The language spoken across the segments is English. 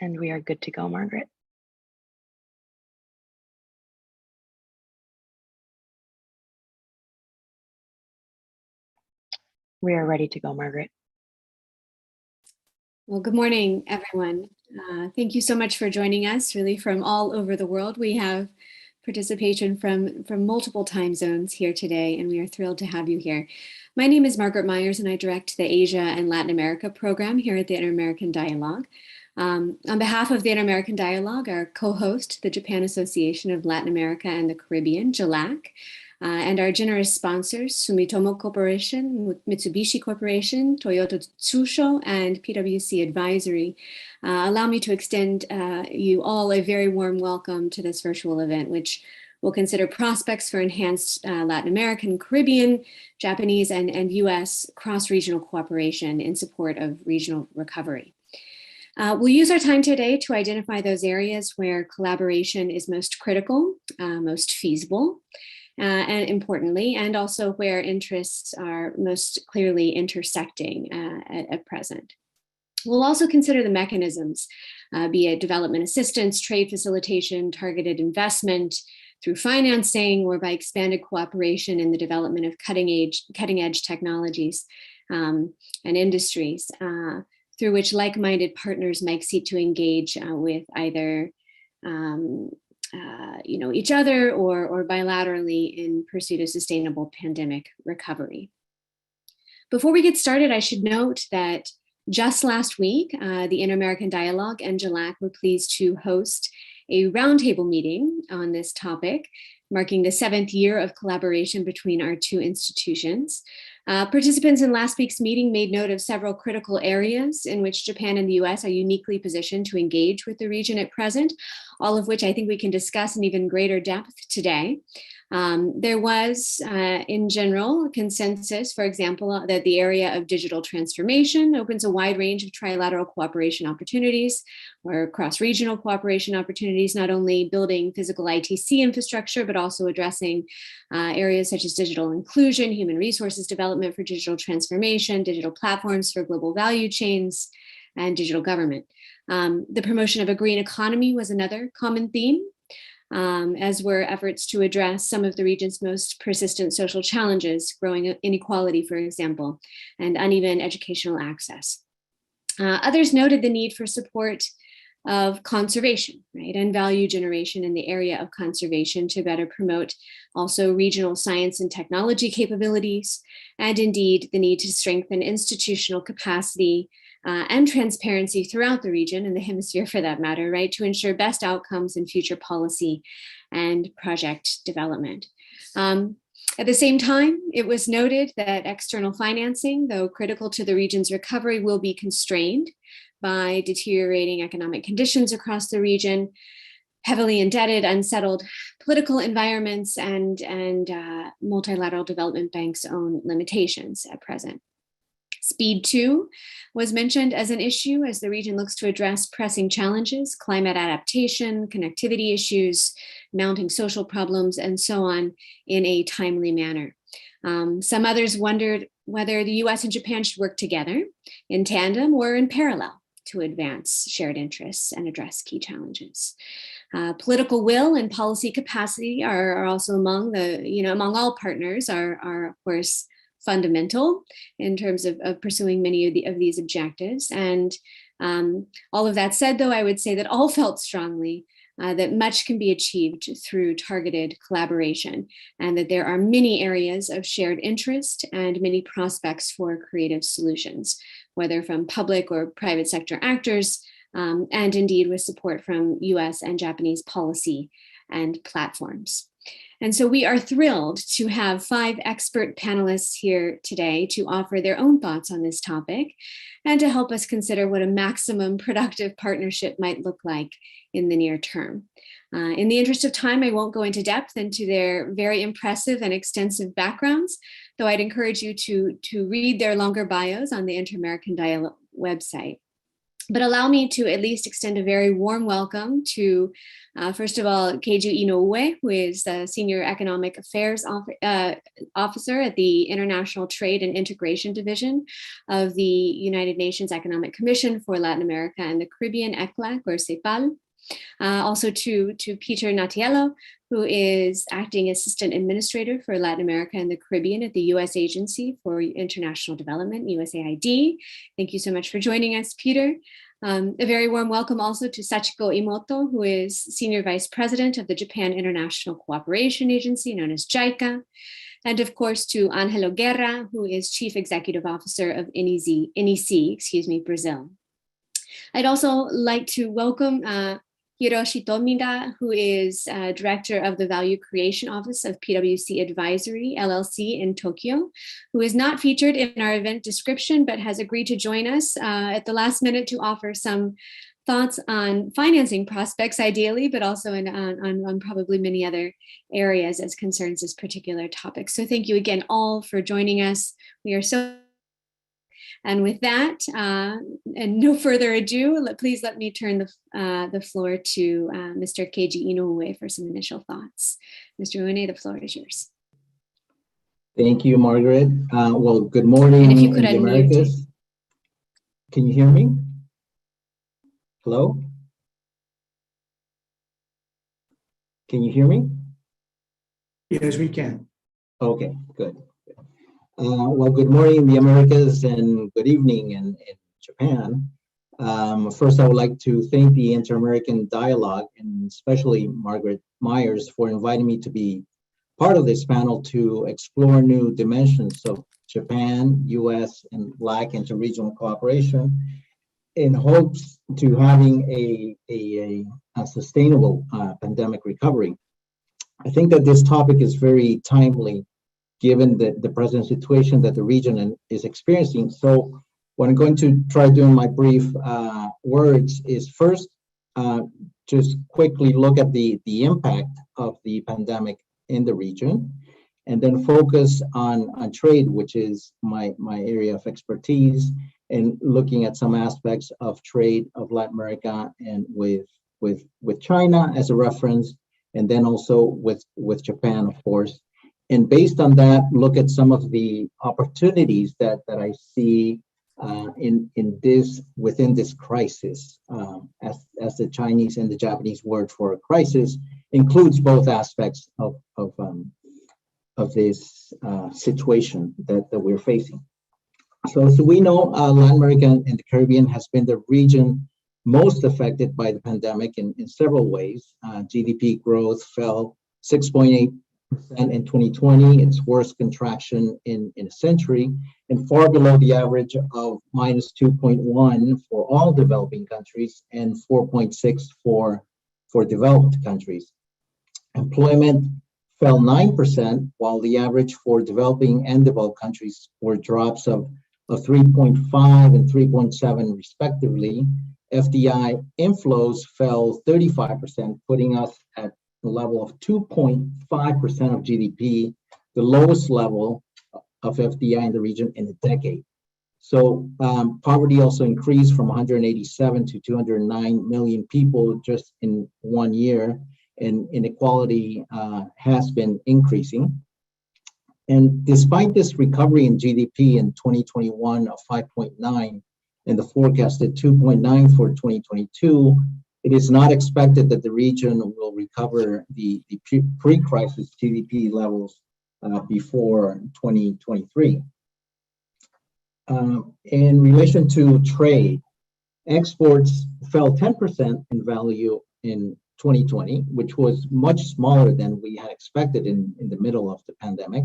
And we are good to go, Margaret. We are ready to go, Margaret. Well, good morning, everyone. Thank you so much for joining us, really from all over the world. We have participation from multiple time zones here today, and we are thrilled to have you here. My name is Margaret Myers, and I direct the Asia and Latin America program here at the Inter-American Dialogue. On behalf of the Inter-American Dialogue, our co-host, the Japan Association of Latin America and the Caribbean, JILAC, and our generous sponsors, Sumitomo Corporation, Mitsubishi Corporation, Toyota Tsusho, and PwC Advisory, allow me to extend you all a very warm welcome to this virtual event, which will consider prospects for enhanced Latin American, Caribbean, Japanese, and US cross-regional cooperation in support of regional recovery. We'll use our time today to identify those areas where collaboration is most critical, most feasible, and importantly, and also where interests are most clearly intersecting at present. We'll also consider the mechanisms, be it development assistance, trade facilitation, targeted investment, through financing, or by expanded cooperation in the development of cutting-edge technologies and industries, through which like-minded partners might seek to engage with either each other or bilaterally in pursuit of sustainable pandemic recovery. Before we get started, I should note that just last week, the Inter-American Dialogue and JILAC were pleased to host a roundtable meeting on this topic, marking the 7th year of collaboration between our two institutions. Participants in last week's meeting made note of several critical areas in which Japan and the US are uniquely positioned to engage with the region at present, all of which I think we can discuss in even greater depth today. There was, in general, a consensus, for example, that the area of digital transformation opens a wide range of trilateral cooperation opportunities or cross-regional cooperation opportunities, not only building physical ITC infrastructure, but also addressing areas such as digital inclusion, human resources development for digital transformation, digital platforms for global value chains, and digital government. The promotion of a green economy was another common theme, as were efforts to address some of the region's most persistent social challenges, growing inequality, for example, and uneven educational access. Others noted the need for support of conservation, right, and value generation in the area of conservation to better promote also regional science and technology capabilities, and indeed the need to strengthen institutional capacity and transparency throughout the region and the hemisphere for that matter, right, to ensure best outcomes in future policy and project development. At the same time, it was noted that external financing, though critical to the region's recovery, will be constrained by deteriorating economic conditions across the region, heavily indebted, unsettled political environments, and multilateral development banks' own limitations at present. Speed, too, was mentioned as an issue as the region looks to address pressing challenges, climate adaptation, connectivity issues, mounting social problems, and so on in a timely manner. Some others wondered whether the US and Japan should work together in tandem or in parallel to advance shared interests and address key challenges. Political will and policy capacity are also among all partners are of course fundamental in terms of pursuing many of these objectives. And all of that said, though, I would say that all felt strongly that much can be achieved through targeted collaboration, and that there are many areas of shared interest and many prospects for creative solutions, whether from public or private sector actors, and indeed with support from US and Japanese policy and platforms. And so we are thrilled to have 5 expert panelists here today to offer their own thoughts on this topic and to help us consider what a maximum productive partnership might look like in the near term. In the interest of time, I won't go into depth into their very impressive and extensive backgrounds, though I'd encourage you to read their longer bios on the Inter-American Dialogue website. But allow me to at least extend a very warm welcome to, first of all, Keiju Inoue, who is the Senior Economic Affairs Officer at the International Trade and Integration Division of the United Nations Economic Commission for Latin America and the Caribbean, ECLAC, or CEPAL. Also to Peter Natiello, who is Acting Assistant Administrator for Latin America and the Caribbean at the U.S. Agency for International Development, USAID. Thank you so much for joining us, Peter. A very warm welcome also to Sachiko Imoto, who is Senior Vice President of the Japan International Cooperation Agency, known as JICA. And of course, to Angelo Guerra, who is Chief Executive Officer of NEC, Brazil. I'd also like to welcome Hiroshi Tomida, who is Director of the Value Creation Office of PwC Advisory, LLC in Tokyo, who is not featured in our event description, but has agreed to join us at the last minute to offer some thoughts on financing prospects, ideally, but also on probably many other areas as concerns this particular topic. So thank you again all for joining us. We are so. And with that, and no further ado, please let me turn the floor to Mr. Keiji Inoue for some initial thoughts. Mr. Inoue, the floor is yours. Thank you, Margaret. Well, good morning and if you could in the unmute. Americas. Can you hear me? Hello? Can you hear me? Yes, we can. Okay, good. Well, good morning in the Americas and good evening in Japan. First, I would like to thank the Inter-American Dialogue and especially Margaret Myers for inviting me to be part of this panel to explore new dimensions of Japan, US, and LAC interregional cooperation in hopes to having a sustainable pandemic recovery. I think that this topic is very timely given the present situation that the region is experiencing. So what I'm going to try doing my brief words is first, just quickly look at the impact of the pandemic in the region, and then focus on trade, which is my area of expertise, and looking at some aspects of trade of Latin America and with China as a reference, and then also with Japan, of course. And based on that, look at some of the opportunities that I see within this crisis, as the Chinese and the Japanese word for a crisis includes both aspects of this situation that we're facing. So we know Latin America and the Caribbean has been the region most affected by the pandemic in several ways. GDP growth fell 6.8% in 2020, its worst contraction in a century, and far below the average of -2.1 for all developing countries and 4.6 for developed countries. Employment fell 9%, while the average for developing and developed countries were drops of 3.5 and 3.7 respectively. FDI inflows fell 35%, putting us at the level of 2.5% of GDP, the lowest level of FDI in the region in a decade. So poverty also increased from 187 to 209 million people just in 1 year, and inequality has been increasing. And despite this recovery in GDP in 2021 of 5.9 and the forecasted 2.9 for 2022, it is not expected that the region will recover the pre-crisis GDP levels before 2023. In relation to trade, exports fell 10% in value in 2020, which was much smaller than we had expected in the middle of the pandemic,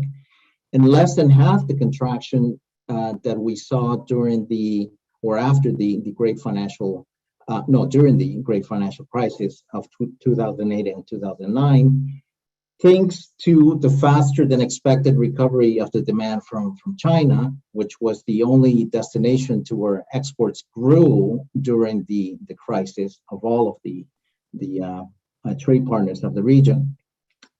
and less than half the contraction that we saw during after the great financial during the great financial crisis of 2008 and 2009, thanks to the faster than expected recovery of the demand from China, which was the only destination to where exports grew during the crisis of all of the trade partners of the region.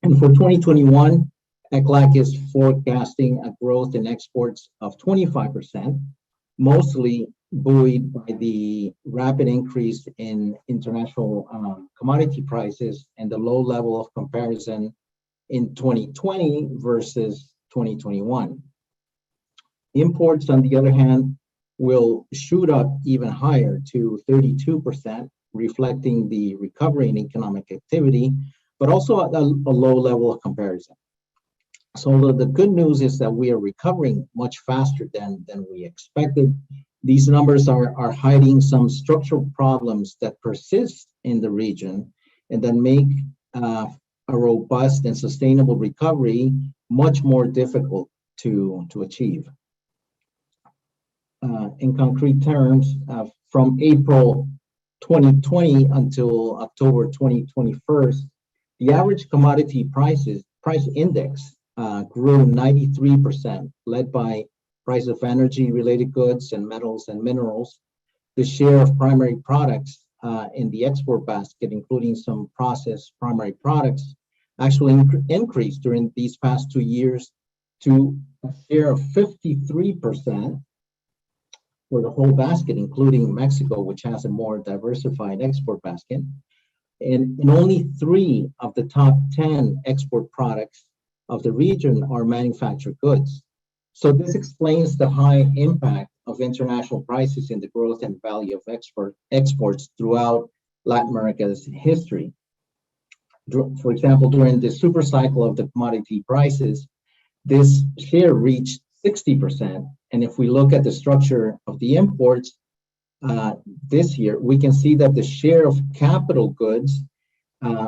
And for 2021, ECLAC is forecasting a growth in exports of 25%, mostly buoyed by the rapid increase in international commodity prices and the low level of comparison in 2020 versus 2021. Imports, on the other hand, will shoot up even higher to 32%, reflecting the recovery in economic activity, but also a low level of comparison. So the good news is that we are recovering much faster than we expected. These numbers are hiding some structural problems that persist in the region and that make a robust and sustainable recovery much more difficult to achieve. In concrete terms, from April 2020 until October 2021, the average commodity price index grew 93%, led by price of energy-related goods and metals and minerals. The share of primary products in the export basket, including some processed primary products, actually increased during these past 2 years to a share of 53% for the whole basket, including Mexico, which has a more diversified export basket. And only 3 of the top 10 export products of the region are manufactured goods. So this explains the high impact of international prices in the growth and value of exports throughout Latin America's history. For example, during the super cycle of the commodity prices, this share reached 60%. And if we look at the structure of the imports this year, we can see that the share of capital goods,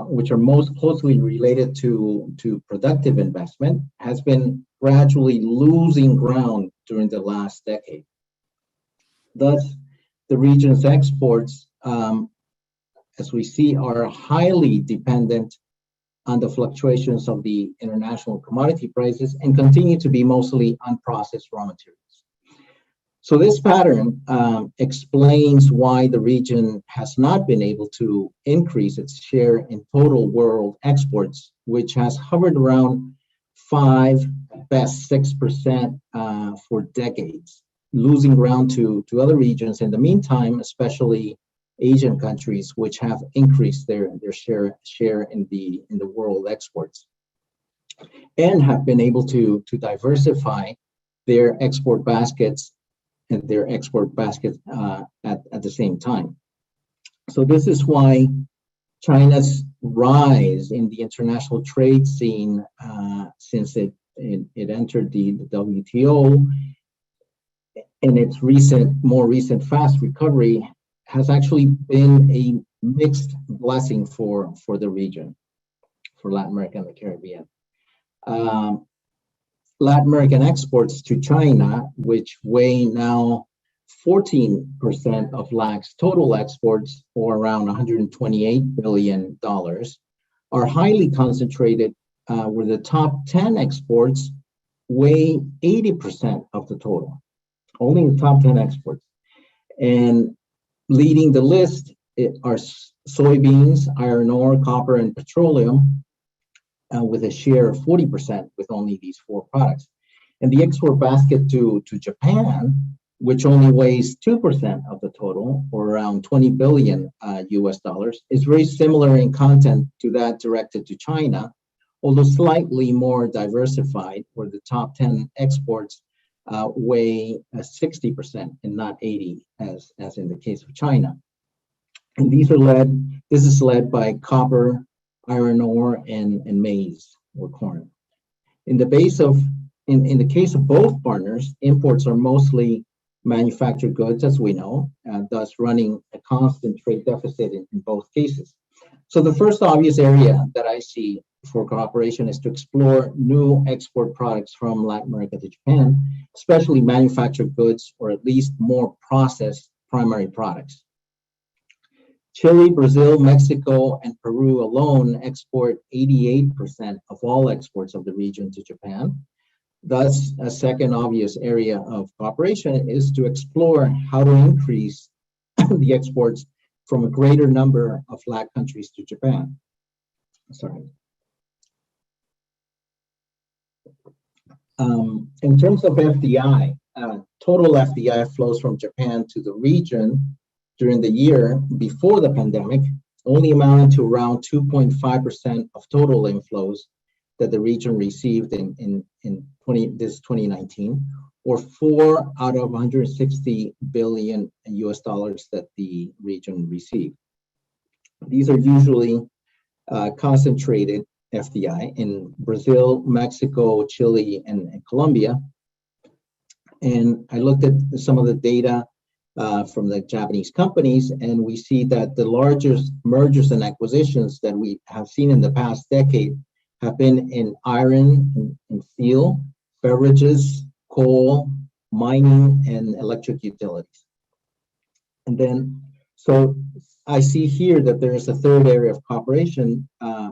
which are most closely related to productive investment, has been gradually losing ground during the last decade. Thus, the region's exports, as we see, are highly dependent on the fluctuations of the international commodity prices and continue to be mostly unprocessed raw materials. So this pattern explains why the region has not been able to increase its share in total world exports, which has hovered around 5%, at best 6% for decades, losing ground to other regions in the meantime, especially Asian countries, which have increased their share in the world exports and have been able to diversify their export baskets at the same time. So this is why China's rise in the international trade scene since it entered the WTO and its more recent fast recovery has actually been a mixed blessing for the region, for Latin America and the Caribbean. Latin American exports to China, which weigh now 14% of LAC's total exports, or around $128 billion, are highly concentrated, where the top 10 exports weigh 80% of the total, only the top 10 exports. And leading the list are soybeans, iron ore, copper, and petroleum, with a share of 40% with only these 4 products. And the export basket to Japan, which only weighs 2% of the total, or around $20 billion US dollars, is very similar in content to that directed to China, although slightly more diversified, where the top 10 exports weigh 60% and not 80%, as in the case of China. And this is led by copper, iron ore, and maize or corn. In the case of both partners, imports are mostly manufactured goods, as we know, thus running a constant trade deficit in both cases. So the first obvious area that I see for cooperation is to explore new export products from Latin America to Japan, especially manufactured goods, or at least more processed primary products. Chile, Brazil, Mexico, and Peru alone export 88% of all exports of the region to Japan. Thus, a second obvious area of cooperation is to explore how to increase the exports from a greater number of LAC countries to Japan. In terms of FDI, total FDI flows from Japan to the region during the year before the pandemic only amounted to around 2.5% of total inflows that the region received in 2019, or 4 out of 160 billion US dollars that the region received. These are usually concentrated FDI in Brazil, Mexico, Chile, and Colombia. And I looked at some of the data from the Japanese companies, and we see that the largest mergers and acquisitions that we have seen in the past decade have been in iron and steel, beverages, coal, mining, and electric utilities. And then, so I see here that there is a third area of cooperation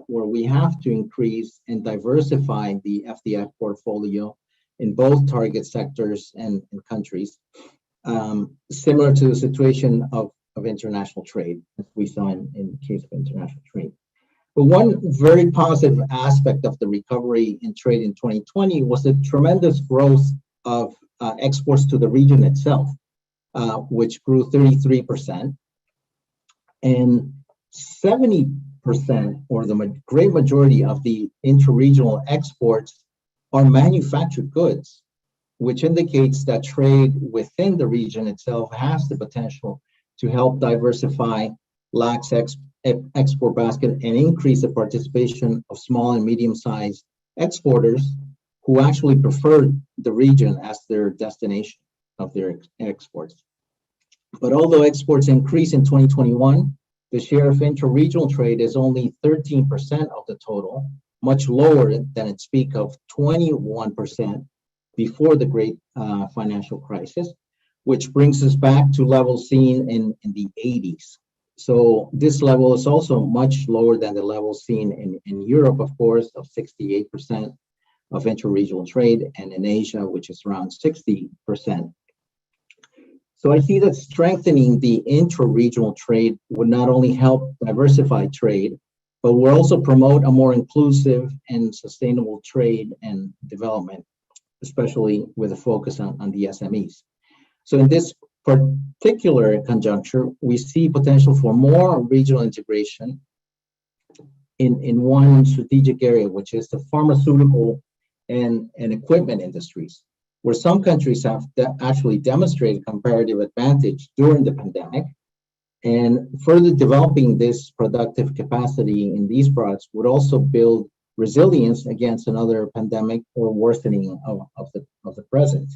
where we have to increase and diversify the FDI portfolio in both target sectors and countries, similar to the situation of international trade, as we saw in the case of international trade. But one very positive aspect of the recovery in trade in 2020 was the tremendous growth of exports to the region itself, which grew 33%. And 70%, or the great majority of the interregional exports, are manufactured goods, which indicates that trade within the region itself has the potential to help diversify LAC's export basket and increase the participation of small and medium-sized exporters who actually prefer the region as their destination of their exports. But although exports increased in 2021, the share of interregional trade is only 13% of the total, much lower than its peak of 21% before the great financial crisis, which brings us back to levels seen in the 80s. So this level is also much lower than the levels seen in Europe, of course, of 68% of interregional trade, and in Asia, which is around 60%. So I see that strengthening the intra-regional trade would not only help diversify trade, but will also promote a more inclusive and sustainable trade and development, especially with a focus on the SMEs. So in this particular conjuncture, we see potential for more regional integration in one strategic area, which is the pharmaceutical and equipment industries, where some countries have actually demonstrated comparative advantage during the pandemic. And further developing this productive capacity in these products would also build resilience against another pandemic or worsening of the present.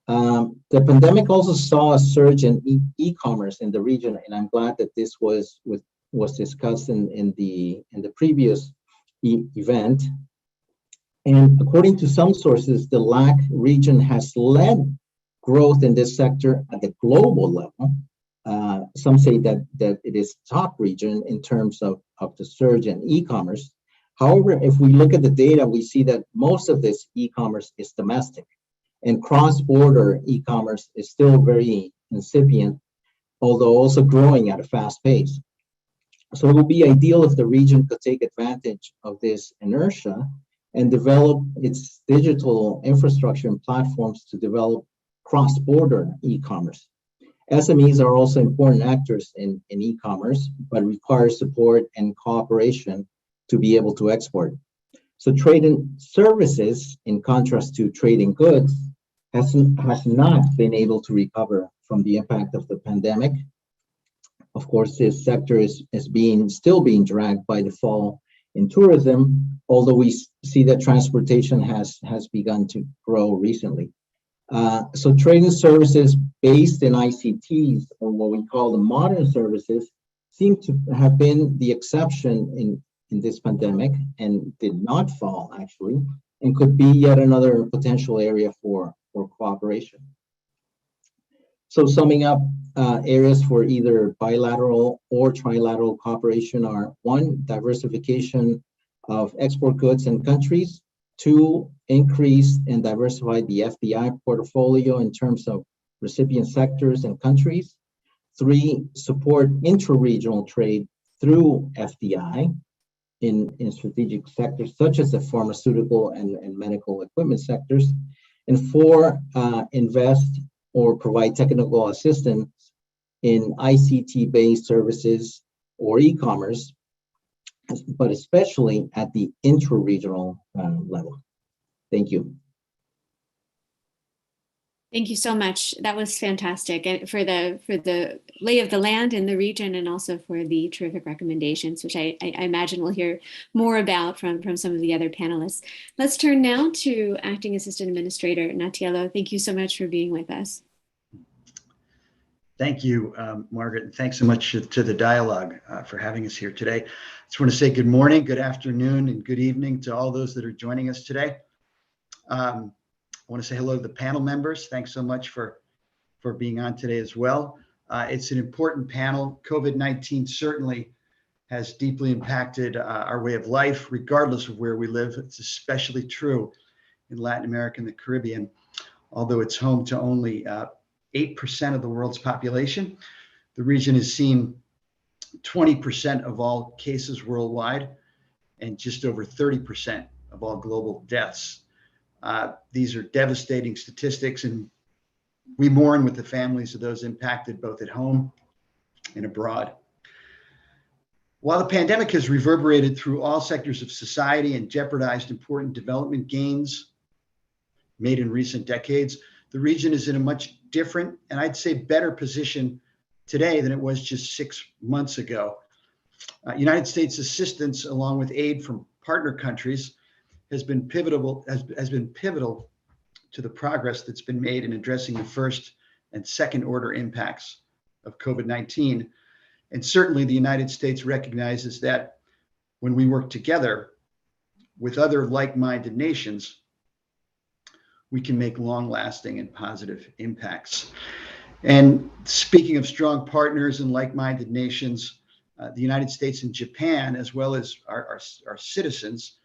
The pandemic also saw a surge in e-commerce in the region, and I'm glad that this was discussed in the previous event. And according to some sources, the LAC region has led growth in this sector at the global level. Some say that it is top region in terms of the surge in e-commerce. However, if we look at the data, we see that most of this e-commerce is domestic, and cross-border e-commerce is still very incipient, although also growing at a fast pace. So it would be ideal if the region could take advantage of this inertia and develop its digital infrastructure and platforms to develop cross-border e-commerce. SMEs are also important actors in e-commerce, but require support and cooperation to be able to export. So trade in services, in contrast to trade in goods, has not been able to recover from the impact of the pandemic. Of course, this sector is still being dragged by the fall in tourism, although we see that transportation has begun to grow recently. So trade and services based in ICTs, or what we call the modern services, seem to have been the exception in this pandemic and did not fall actually, and could be yet another potential area for cooperation. So summing up, areas for either bilateral or trilateral cooperation are: 1, diversification of export goods and countries; 2, increase and diversify the FDI portfolio in terms of recipient sectors and countries; 3, support intra-regional trade through FDI in strategic sectors such as the pharmaceutical and medical equipment sectors; And four, invest or provide technical assistance in ICT-based services or e-commerce, but especially at the intra-regional level. Thank you. Thank you so much. That was fantastic, and for the lay of the land in the region, and also for the terrific recommendations, which I imagine we'll hear more about from some of the other panelists. Let's turn now to Acting Assistant Administrator Natielo. Thank you so much for being with us. Thank you, Margaret, and thanks so much to the dialogue for having us here today. I just want to say good morning, good afternoon, and good evening to all those that are joining us today. I want to say hello to the panel members. Thanks so much for being on today as well. It's an important panel. COVID-19 certainly has deeply impacted our way of life, regardless of where we live. It's especially true in Latin America and the Caribbean, although it's home to only 8% of the world's population. The region has seen 20% of all cases worldwide and just over 30% of all global deaths. These are devastating statistics, and we mourn with the families of those impacted both at home and abroad. While the pandemic has reverberated through all sectors of society and jeopardized important development gains made in recent decades, the region is in a much different and I'd say better position today than it was just 6 months ago. United States assistance, along with aid from partner countries, has been pivotal to the progress that's been made in addressing the first and second order impacts of COVID-19. And certainly the United States recognizes that when we work together with other like-minded nations, we can make long-lasting and positive impacts. And speaking of strong partners and like-minded nations, the United States and Japan, as well as our citizens,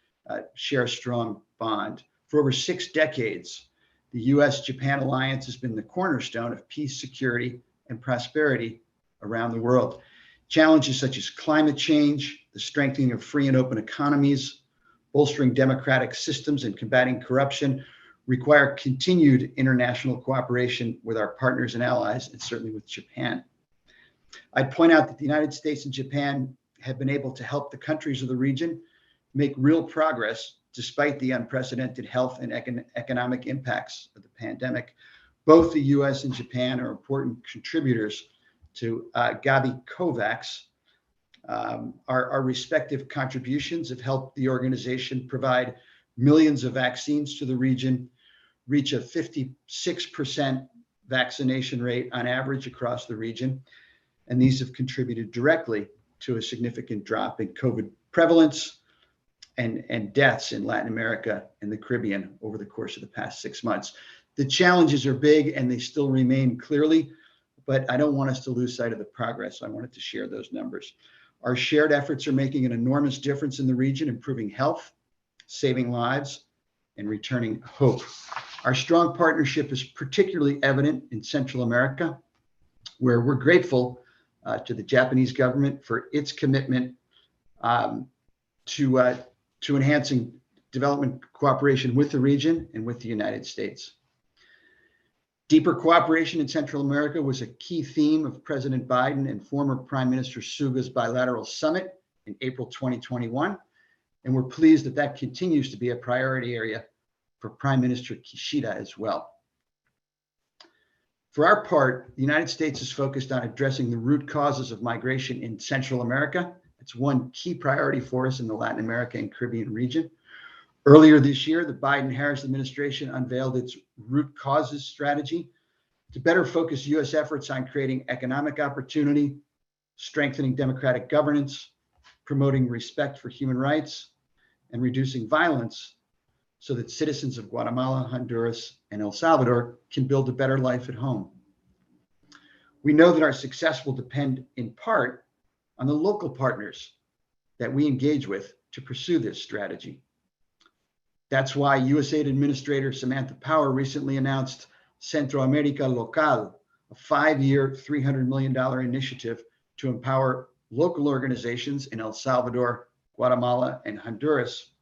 share a strong bond. For over 6 decades, the US-Japan alliance has been the cornerstone of peace, security, and prosperity around the world. Challenges such as climate change, the strengthening of free and open economies, bolstering democratic systems, and combating corruption require continued international cooperation with our partners and allies, and certainly with Japan. I'd point out that the United States and Japan have been able to help the countries of the region make real progress despite the unprecedented health and economic impacts of the pandemic. Both the US and Japan are important contributors to Gavi COVAX. Our respective contributions have helped the organization provide millions of vaccines to the region, reach a 56% vaccination rate on average across the region. And these have contributed directly to a significant drop in COVID prevalence and deaths in Latin America and the Caribbean over the course of the past 6 months. The challenges are big and they still remain clearly, but I don't want us to lose sight of the progress. I wanted to share those numbers. Our shared efforts are making an enormous difference in the region, improving health, saving lives, and returning hope. Our strong partnership is particularly evident in Central America, where we're grateful to the Japanese government for its commitment to enhancing development cooperation with the region and with the United States. Deeper cooperation in Central America was a key theme of President Biden and former Prime Minister Suga's bilateral summit in April 2021, and we're pleased that that continues to be a priority area for Prime Minister Kishida as well. For our part, the United States is focused on addressing the root causes of migration in Central America. It's one key priority for us in the Latin America and Caribbean region. Earlier this year, the Biden-Harris administration unveiled its root causes strategy to better focus U.S. efforts on creating economic opportunity, strengthening democratic governance, promoting respect for human rights, and reducing violence so that citizens of Guatemala, Honduras, and El Salvador can build a better life at home. We know that our success will depend in part on the local partners that we engage with to pursue this strategy. That's why USAID Administrator Samantha Power recently announced Centroamérica Local, a 5-year, $300 million initiative to empower local organizations in El Salvador, Guatemala, and Honduras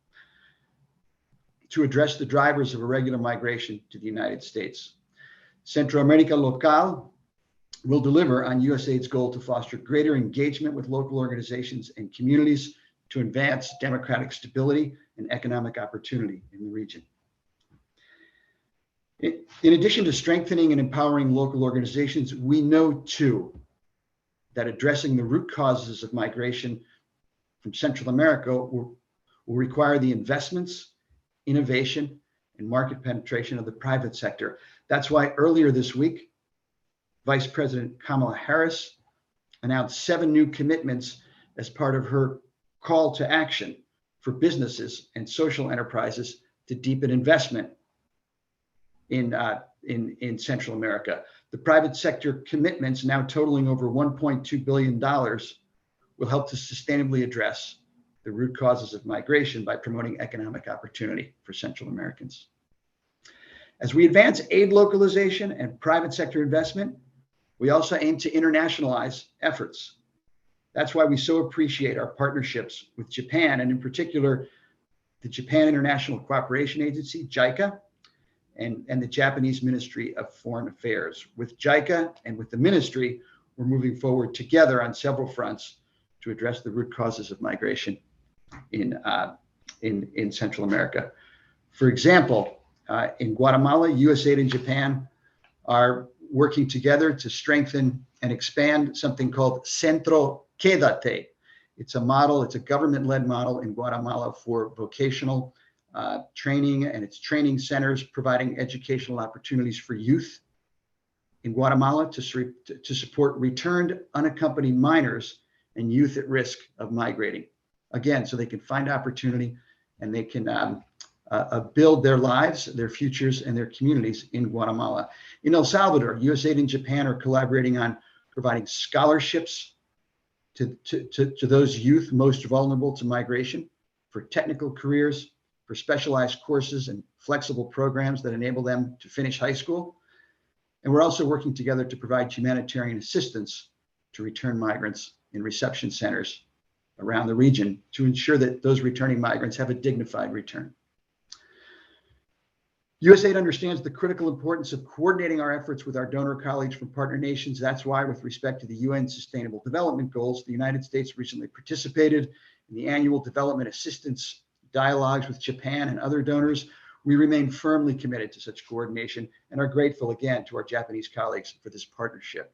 to address the drivers of irregular migration to the United States. Centroamérica Local will deliver on USAID's goal to foster greater engagement with local organizations and communities to advance democratic stability and economic opportunity in the region. In addition to strengthening and empowering local organizations, we know too that addressing the root causes of migration from Central America will require the investments, innovation, and market penetration of the private sector. That's why earlier this week, Vice President Kamala Harris announced 7 new commitments as part of her call to action for businesses and social enterprises to deepen investment in Central America. The private sector commitments, now totaling over $1.2 billion, will help to sustainably address the root causes of migration by promoting economic opportunity for Central Americans. As we advance aid localization and private sector investment, we also aim to internationalize efforts. That's why we so appreciate our partnerships with Japan, and in particular, the Japan International Cooperation Agency, JICA, and the Japanese Ministry of Foreign Affairs. With JICA and with the ministry, we're moving forward together on several fronts to address the root causes of migration in Central America. For example, in Guatemala, USAID and Japan are working together to strengthen and expand something called Centro Quédate. It's a model, it's a government-led model in Guatemala for vocational training, and it's training centers providing educational opportunities for youth in Guatemala to support returned unaccompanied minors and youth at risk of migrating. Again, so they can find opportunity and they can build their lives, their futures, and their communities in Guatemala. In El Salvador, USAID and Japan are collaborating on providing scholarships to those youth most vulnerable to migration for technical careers, for specialized courses and flexible programs that enable them to finish high school. And we're also working together to provide humanitarian assistance to return migrants in reception centers around the region to ensure that those returning migrants have a dignified return. USAID understands the critical importance of coordinating our efforts with our donor colleagues from partner nations. That's why, with respect to the UN Sustainable Development Goals, the United States recently participated in the annual development assistance dialogues with Japan and other donors. We remain firmly committed to such coordination and are grateful again to our Japanese colleagues for this partnership.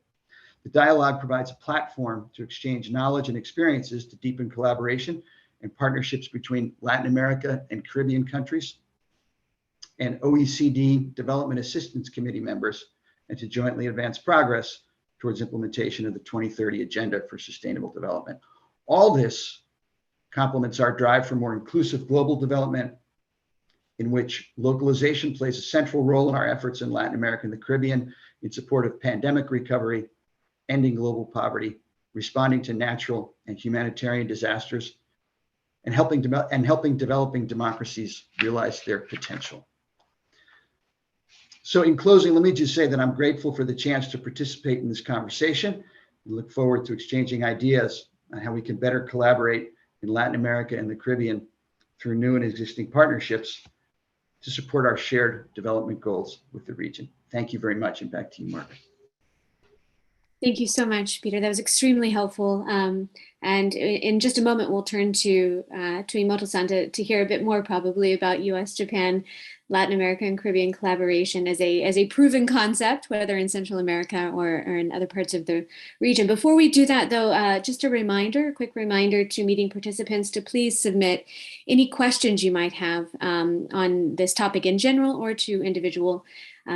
The dialogue provides a platform to exchange knowledge and experiences to deepen collaboration and partnerships between Latin America and Caribbean countries and OECD Development Assistance Committee members, and to jointly advance progress towards implementation of the 2030 Agenda for Sustainable Development. All this complements our drive for more inclusive global development, in which localization plays a central role in our efforts in Latin America and the Caribbean in support of pandemic recovery, ending global poverty, responding to natural and humanitarian disasters, and helping developing democracies realize their potential. So in closing, let me just say that I'm grateful for the chance to participate in this conversation. We look forward to exchanging ideas on how we can better collaborate in Latin America and the Caribbean through new and existing partnerships to support our shared development goals with the region. Thank you very much, and back to you, Margaret. Thank you so much, Peter. That was extremely helpful. And in just a moment, we'll turn to Imoto-san to hear a bit more probably about US, Japan, Latin America, and Caribbean collaboration as a proven concept, whether in Central America or in other parts of the region. Before we do that, though, just a quick reminder to meeting participants to please submit any questions you might have on this topic in general or to individual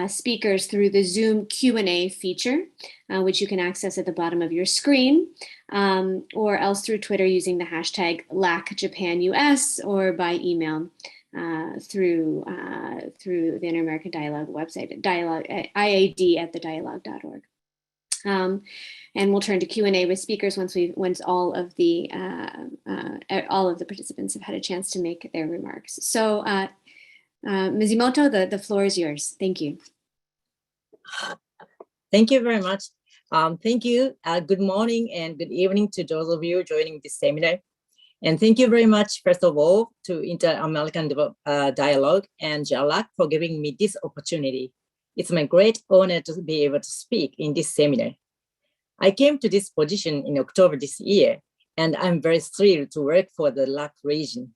speakers through the Zoom Q&A feature, which you can access at the bottom of your screen, or else through Twitter using the hashtag LAC-Japan-US, or by email through the Inter-American Dialogue website, iad@thedialogue.org. And we'll turn to Q&A with speakers once all of the participants have had a chance to make their remarks. So Ms. Imoto, the floor is yours. Thank you. Thank you very much. Thank you. Good morning and good evening to those of you joining this seminar. And thank you very much, first of all, to Inter-American Dialogue and JICA for giving me this opportunity. It's my great honor to be able to speak in this seminar. I came to this position in October this year, and I'm very thrilled to work for the LAC region.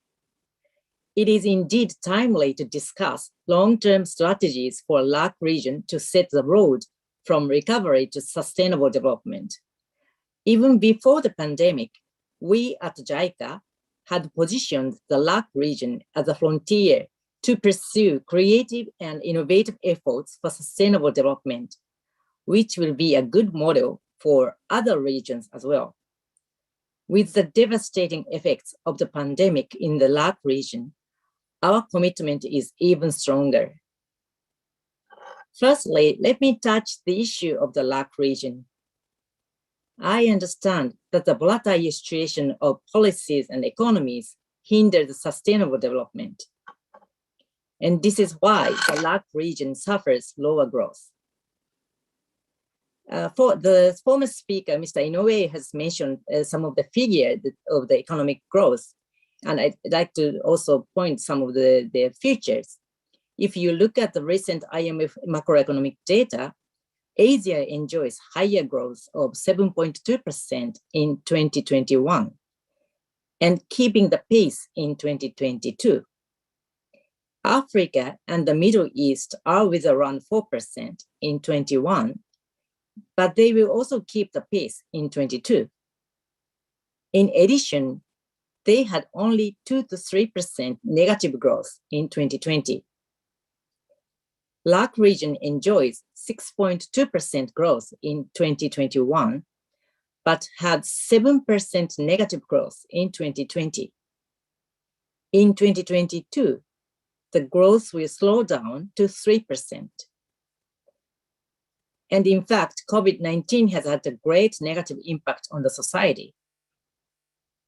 It is indeed timely to discuss long-term strategies for LAC region to set the road from recovery to sustainable development. Even before the pandemic, we at JICA had positioned the LAC region as a frontier to pursue creative and innovative efforts for sustainable development, which will be a good model for other regions as well. With the devastating effects of the pandemic in the LAC region, our commitment is even stronger. Firstly, let me touch the issue of the LAC region. I understand that the volatile situation of policies and economies hinder the sustainable development. And this is why the LAC region suffers lower growth. For the former speaker, Mr. Inoue, has mentioned some of the figures of the economic growth. And I'd like to also point some of the features. If you look at the recent IMF macroeconomic data, Asia enjoys higher growth of 7.2% in 2021 and keeping the pace in 2022. Africa and the Middle East are with around 4% in 21, but they will also keep the pace in 22. In addition, they had only 2 to 3% negative growth in 2020. LAC region enjoys 6.2% growth in 2021, but had 7% negative growth in 2020. In 2022, the growth will slow down to 3%. And in fact, COVID-19 has had a great negative impact on the society.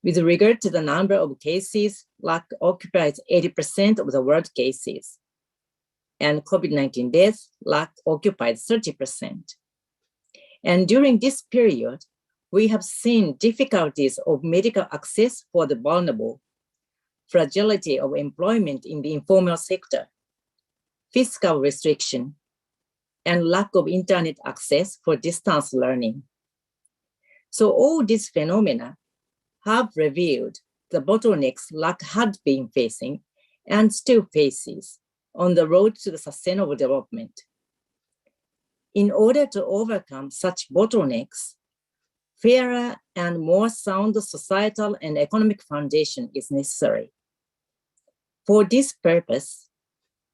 With regard to the number of cases, LAC occupies 80% of the world cases. And COVID-19 deaths, LAC occupies 30%. And during this period, we have seen difficulties of medical access for the vulnerable, fragility of employment in the informal sector, fiscal restriction, and lack of internet access for distance learning. So all these phenomena have revealed the bottlenecks LAC had been facing and still faces on the road to the sustainable development. In order to overcome such bottlenecks, fairer and more sound societal and economic foundation is necessary. For this purpose,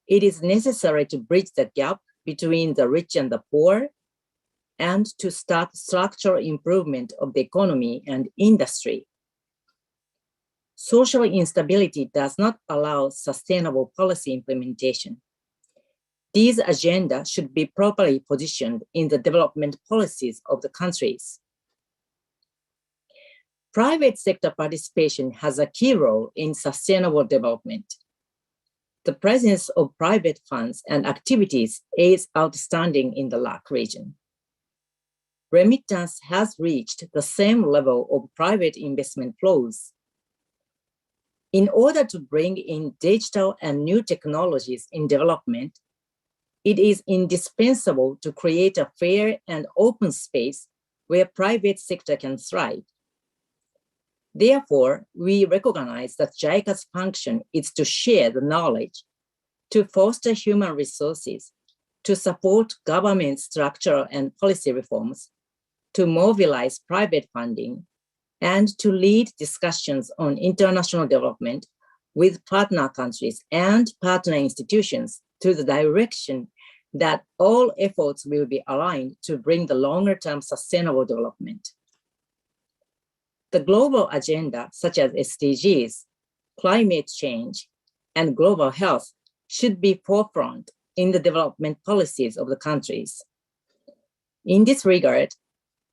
it is necessary to bridge the gap between the rich and the poor and to start structural improvement of the economy and industry. Social instability does not allow sustainable policy implementation. These agendas should be properly positioned in the development policies of the countries. Private sector participation has a key role in sustainable development. The presence of private funds and activities is outstanding in the LAC region. Remittance has reached the same level of private investment flows. In order to bring in digital and new technologies in development, it is indispensable to create a fair and open space where private sector can thrive. Therefore, we recognize that JICA's function is to share the knowledge, to foster human resources, to support government structural and policy reforms, to mobilize private funding, and to lead discussions on international development with partner countries and partner institutions to the direction that all efforts will be aligned to bring the longer-term sustainable development. The global agenda, such as SDGs, climate change, and global health should be forefront in the development policies of the countries. In this regard,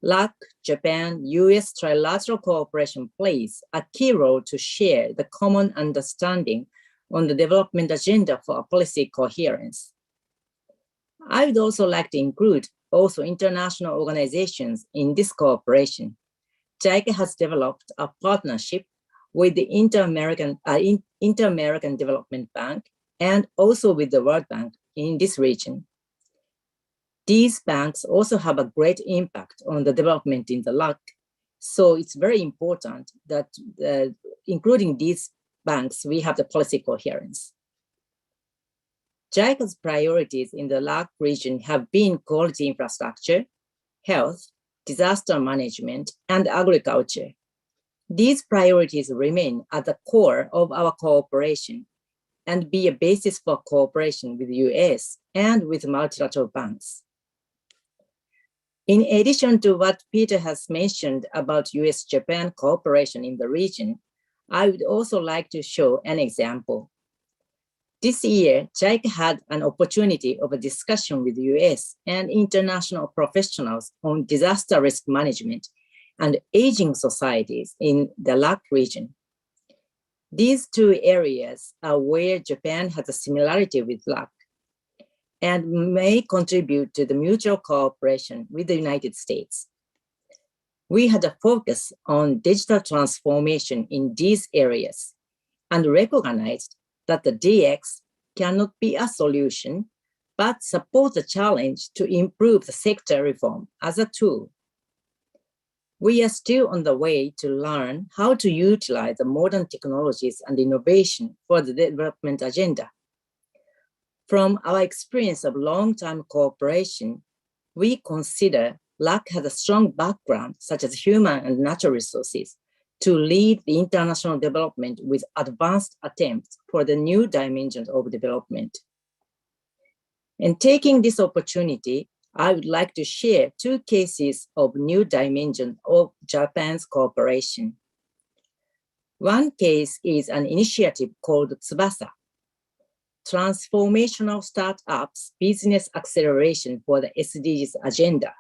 LAC-Japan-US trilateral cooperation plays a key role to share the common understanding on the development agenda for policy coherence. I would also like to include also international organizations in this cooperation. JICA has developed a partnership with the Inter-American Development Bank and also with the World Bank in this region. These banks also have a great impact on the development in the LAC. So it's very important that including these banks, we have the policy coherence. JICA's priorities in the LAC region have been quality infrastructure, health, disaster management, and agriculture. These priorities remain at the core of our cooperation and be a basis for cooperation with the US and with multilateral banks. In addition to what Peter has mentioned about US-Japan cooperation in the region, I would also like to show an example. This year, JICA had an opportunity of a discussion with the US and international professionals on disaster risk management and aging societies in the LAC region. These two areas are where Japan has a similarity with LAC and may contribute to the mutual cooperation with the United States. We had a focus on digital transformation in these areas and recognized that the DX cannot be a solution, but support the challenge to improve the sector reform as a tool. We are still on the way to learn how to utilize the modern technologies and innovation for the development agenda. From our experience of long-term cooperation, we consider LAC has a strong background, such as human and natural resources, to lead the international development with advanced attempts for the new dimensions of development. And taking this opportunity, I would like to share two cases of new dimensions of Japan's cooperation. One case is an initiative called Tsubasa, Transformational Startups Business Acceleration for the SDGs Agenda,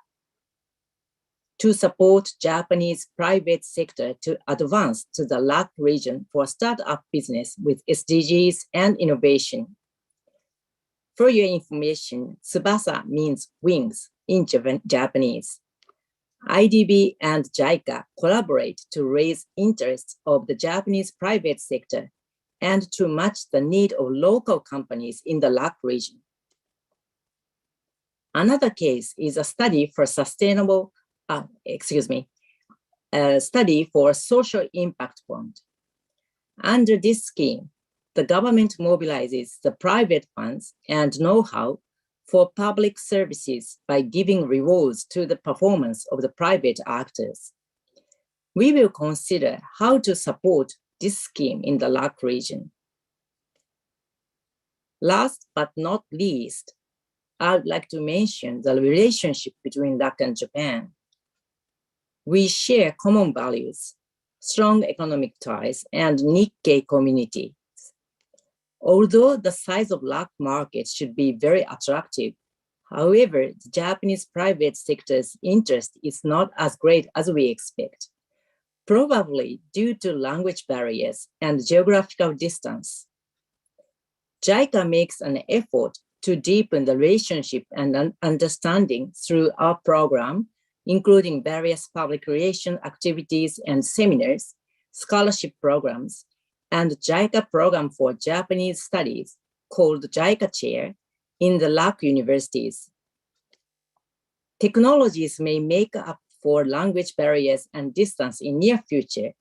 to support Japanese private sector to advance to the LAC region for startup business with SDGs and innovation. For your information, Tsubasa means wings in Japanese. IDB and JICA collaborate to raise interests of the Japanese private sector and to match the need of local companies in the LAC region. Another case is a study for study for social impact fund. Under this scheme, the government mobilizes the private funds and know-how for public services by giving rewards to the performance of the private actors. We will consider how to support this scheme in the LAC region. Last but not least, I would like to mention the relationship between LAC and Japan. We share common values, strong economic ties, and Nikkei community. Although the size of LAC market should be very attractive, however, the Japanese private sector's interest is not as great as we expect, probably due to language barriers and geographical distance. JICA makes an effort to deepen the relationship and understanding through our program, including various public relation activities and seminars, scholarship programs, and JICA program for Japanese studies called JICA Chair in the LAC universities. Technologies may make up for language barriers and distance in near future,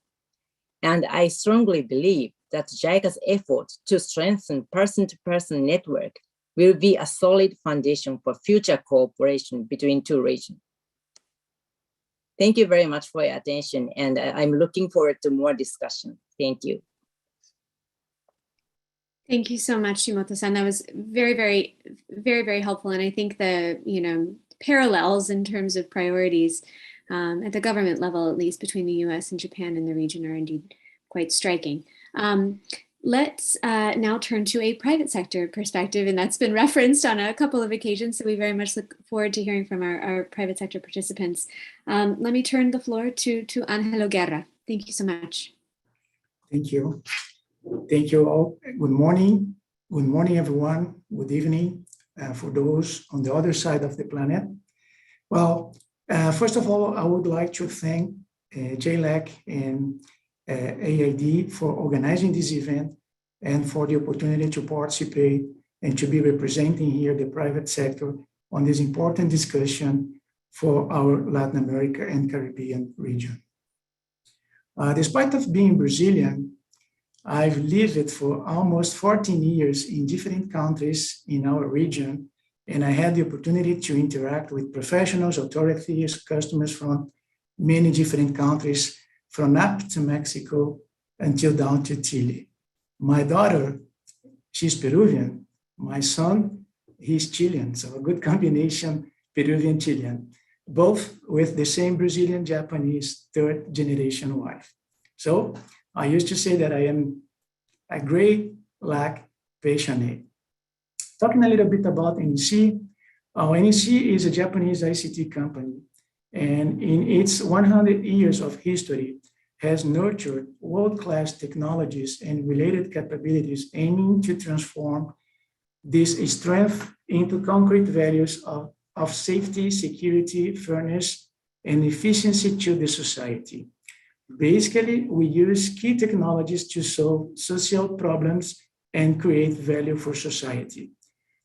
and I strongly believe that JICA's effort to strengthen person-to-person network will be a solid foundation for future cooperation between two regions. Thank you very much for your attention, and I'm looking forward to more discussion. Thank you. Thank you so much, Shimoto-san. That was very, very helpful. And I think the parallels in terms of priorities at the government level, at least between the US and Japan and the region, are indeed quite striking. Let's now turn to a private sector perspective, and that's been referenced on a couple of occasions. So we very much look forward to hearing from our private sector participants. Let me turn the floor to Angelo Guerra. Thank you so much. Thank you. Thank you all. Good morning. Good morning, everyone. Good evening for those on the other side of the planet. Well, first of all, I would like to thank JLAC and AID for organizing this event and for the opportunity to participate and to be representing here the private sector on this important discussion for our Latin America and Caribbean region. Despite of being Brazilian, I've lived for almost 14 years in different countries in our region, and I had the opportunity to interact with professionals, authorities, customers from many different countries, from up to Mexico until down to Chile. My daughter, she's Peruvian. My son, he's Chilean, so a good combination, Peruvian-Chilean, both with the same Brazilian-Japanese third generation wife. So I used to say that I am a great LAC passionate. Talking a little bit about NEC, NEC is a Japanese ICT company, and in its 100 years of history, has nurtured world-class technologies and related capabilities aiming to transform this strength into concrete values of safety, security, fairness, and efficiency to the society. Basically, we use key technologies to solve social problems and create value for society.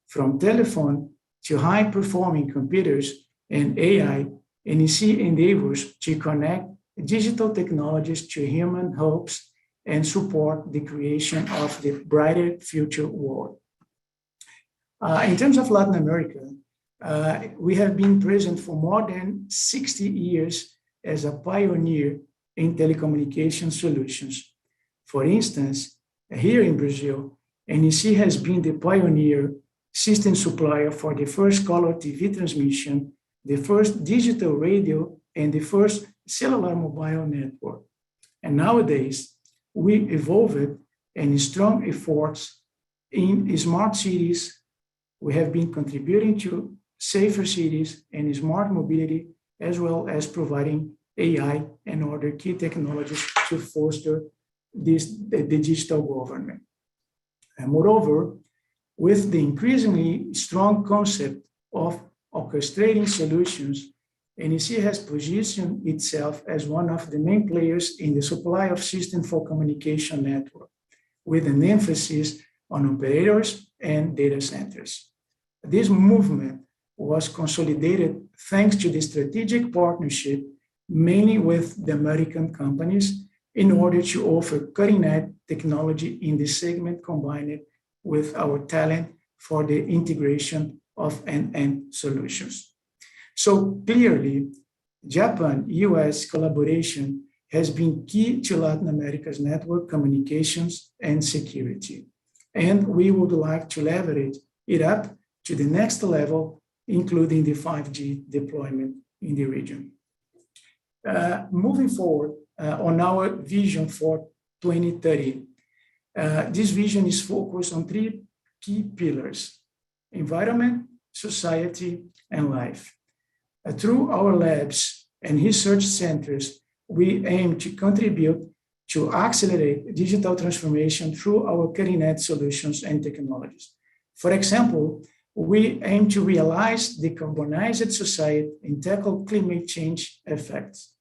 From telephone to high-performing computers and AI, NEC endeavors to connect digital technologies to human hopes and support the creation of the brighter future world. In terms of Latin America, we have been present for more than 60 years as a pioneer in telecommunication solutions. For instance, here in Brazil, NEC has been the pioneer system supplier for the first color TV transmission, the first digital radio, and the first cellular mobile network. And nowadays, we evolved in strong efforts in smart cities. We have been contributing to safer cities and smart mobility, as well as providing AI and other key technologies to foster the digital government. And moreover, with the increasingly strong concept of orchestrating solutions, NEC has positioned itself as one of the main players in the supply of systems for communication network, with an emphasis on operators and data centers. This movement was consolidated thanks to the strategic partnership, mainly with the American companies, in order to offer cutting-edge technology in this segment, combined with our talent for the integration of end-to-end solutions. So clearly, Japan-US collaboration has been key to Latin America's network communications and security. And we would like to leverage it up to the next level, including the 5G deployment in the region. Moving forward on our vision for 2030, this vision is focused on three key pillars: environment, society, and life. Through our labs and research centers, we aim to contribute to accelerate digital transformation through our cutting-edge solutions and technologies. For example, we aim to realize decarbonized society and tackle climate change effects.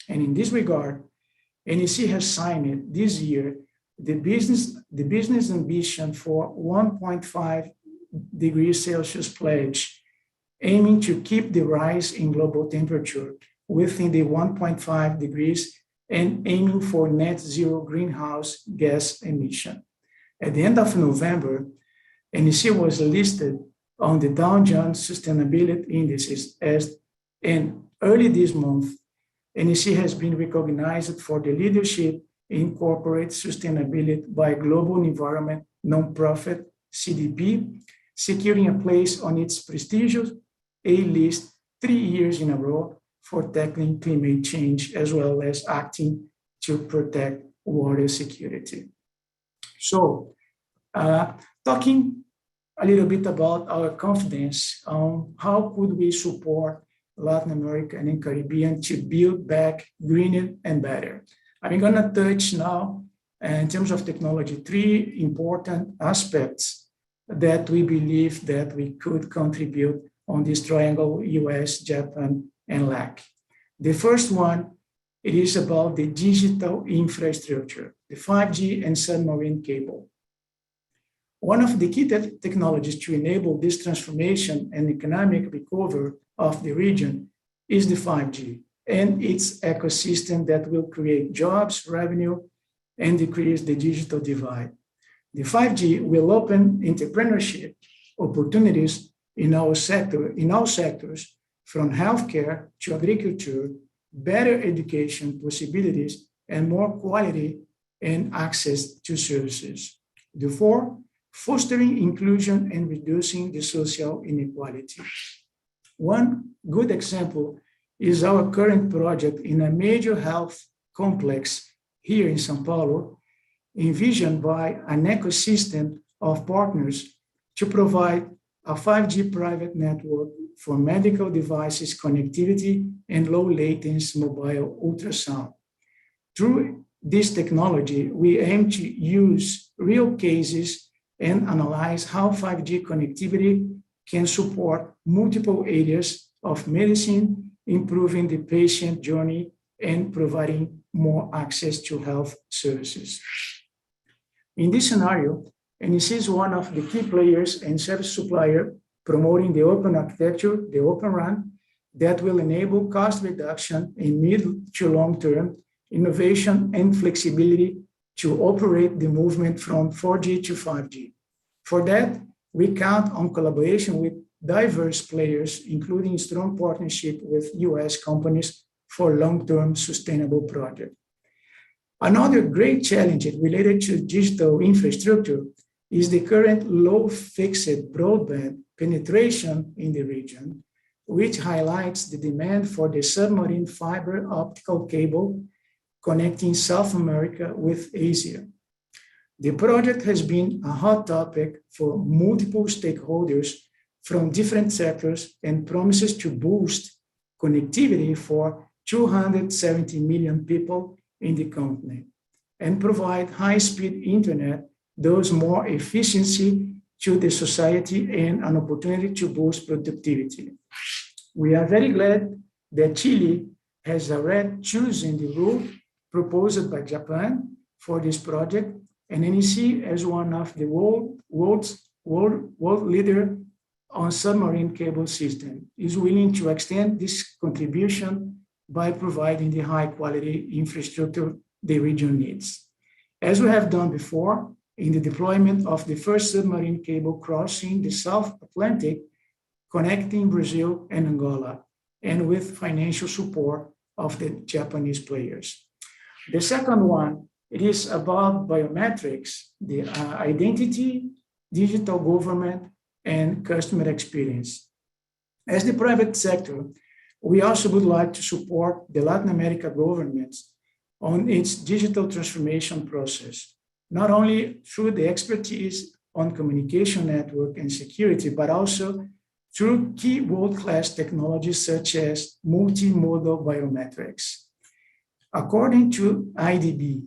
And in this regard, NEC has signed this year the business ambition for 1.5 degrees Celsius pledge, aiming to keep the rise in global temperature within the 1.5 degrees and aiming for net zero greenhouse gas emission. At the end of November, NEC was listed on the Dow Jones Sustainability Indices, and early this month, NEC has been recognized for the leadership in corporate sustainability by global environment nonprofit CDP, securing a place on its prestigious A-list 3 years in a row for tackling climate change, as well as acting to protect water security. So, talking a little bit about our confidence on how could we support Latin America and the Caribbean to build back greener and better. I'm gonna touch now, in terms of technology, three important aspects that we believe that we could contribute on this triangle: US, Japan, and LAC. The first one it is about the digital infrastructure, the 5G and submarine cable. One of the key technologies to enable this transformation and economic recovery of the region is the 5G and its ecosystem that will create jobs, revenue, and decrease the digital divide. The 5G will open entrepreneurship opportunities in all sectors, from healthcare to agriculture, better education possibilities, and more quality and access to services. Therefore, fostering inclusion and reducing the social inequality. One good example is our current project in a major health complex here in São Paulo, envisioned by an ecosystem of partners to provide a 5G private network for medical devices connectivity and low latency mobile ultrasound. Through this technology, we aim to use real cases and analyze how 5G connectivity can support multiple areas of medicine, improving the patient journey and providing more access to health services. In this scenario, NEC is one of the key players and service supplier promoting the open architecture, the Open RAN, that will enable cost reduction in mid to long-term innovation and flexibility to operate the movement from 4G to 5G. For that, we count on collaboration with diverse players, including strong partnership with US companies for long-term sustainable projects. Another great challenge related to digital infrastructure is the current low fixed broadband penetration in the region, which highlights the demand for the submarine fiber optical cable connecting South America with Asia. The project has been a hot topic for multiple stakeholders from different sectors and promises to boost connectivity for 270 million people in the continent and provide high-speed internet, thus more efficiency to the society and an opportunity to boost productivity. We are very glad that Chile has already chosen the route proposed by Japan for this project, and NEC, as one of the world leader on submarine cable system, is willing to extend this contribution by providing the high quality infrastructure the region needs. As we have done before, in the deployment of the first submarine cable crossing the South Atlantic, connecting Brazil and Angola, and with financial support of the Japanese players. The second one, it is about biometrics, the identity, digital government, and customer experience. As the private sector, we also would like to support the Latin America governments on its digital transformation process, not only through the expertise on communication network and security, but also through key world-class technologies such as multimodal biometrics. According to IDB,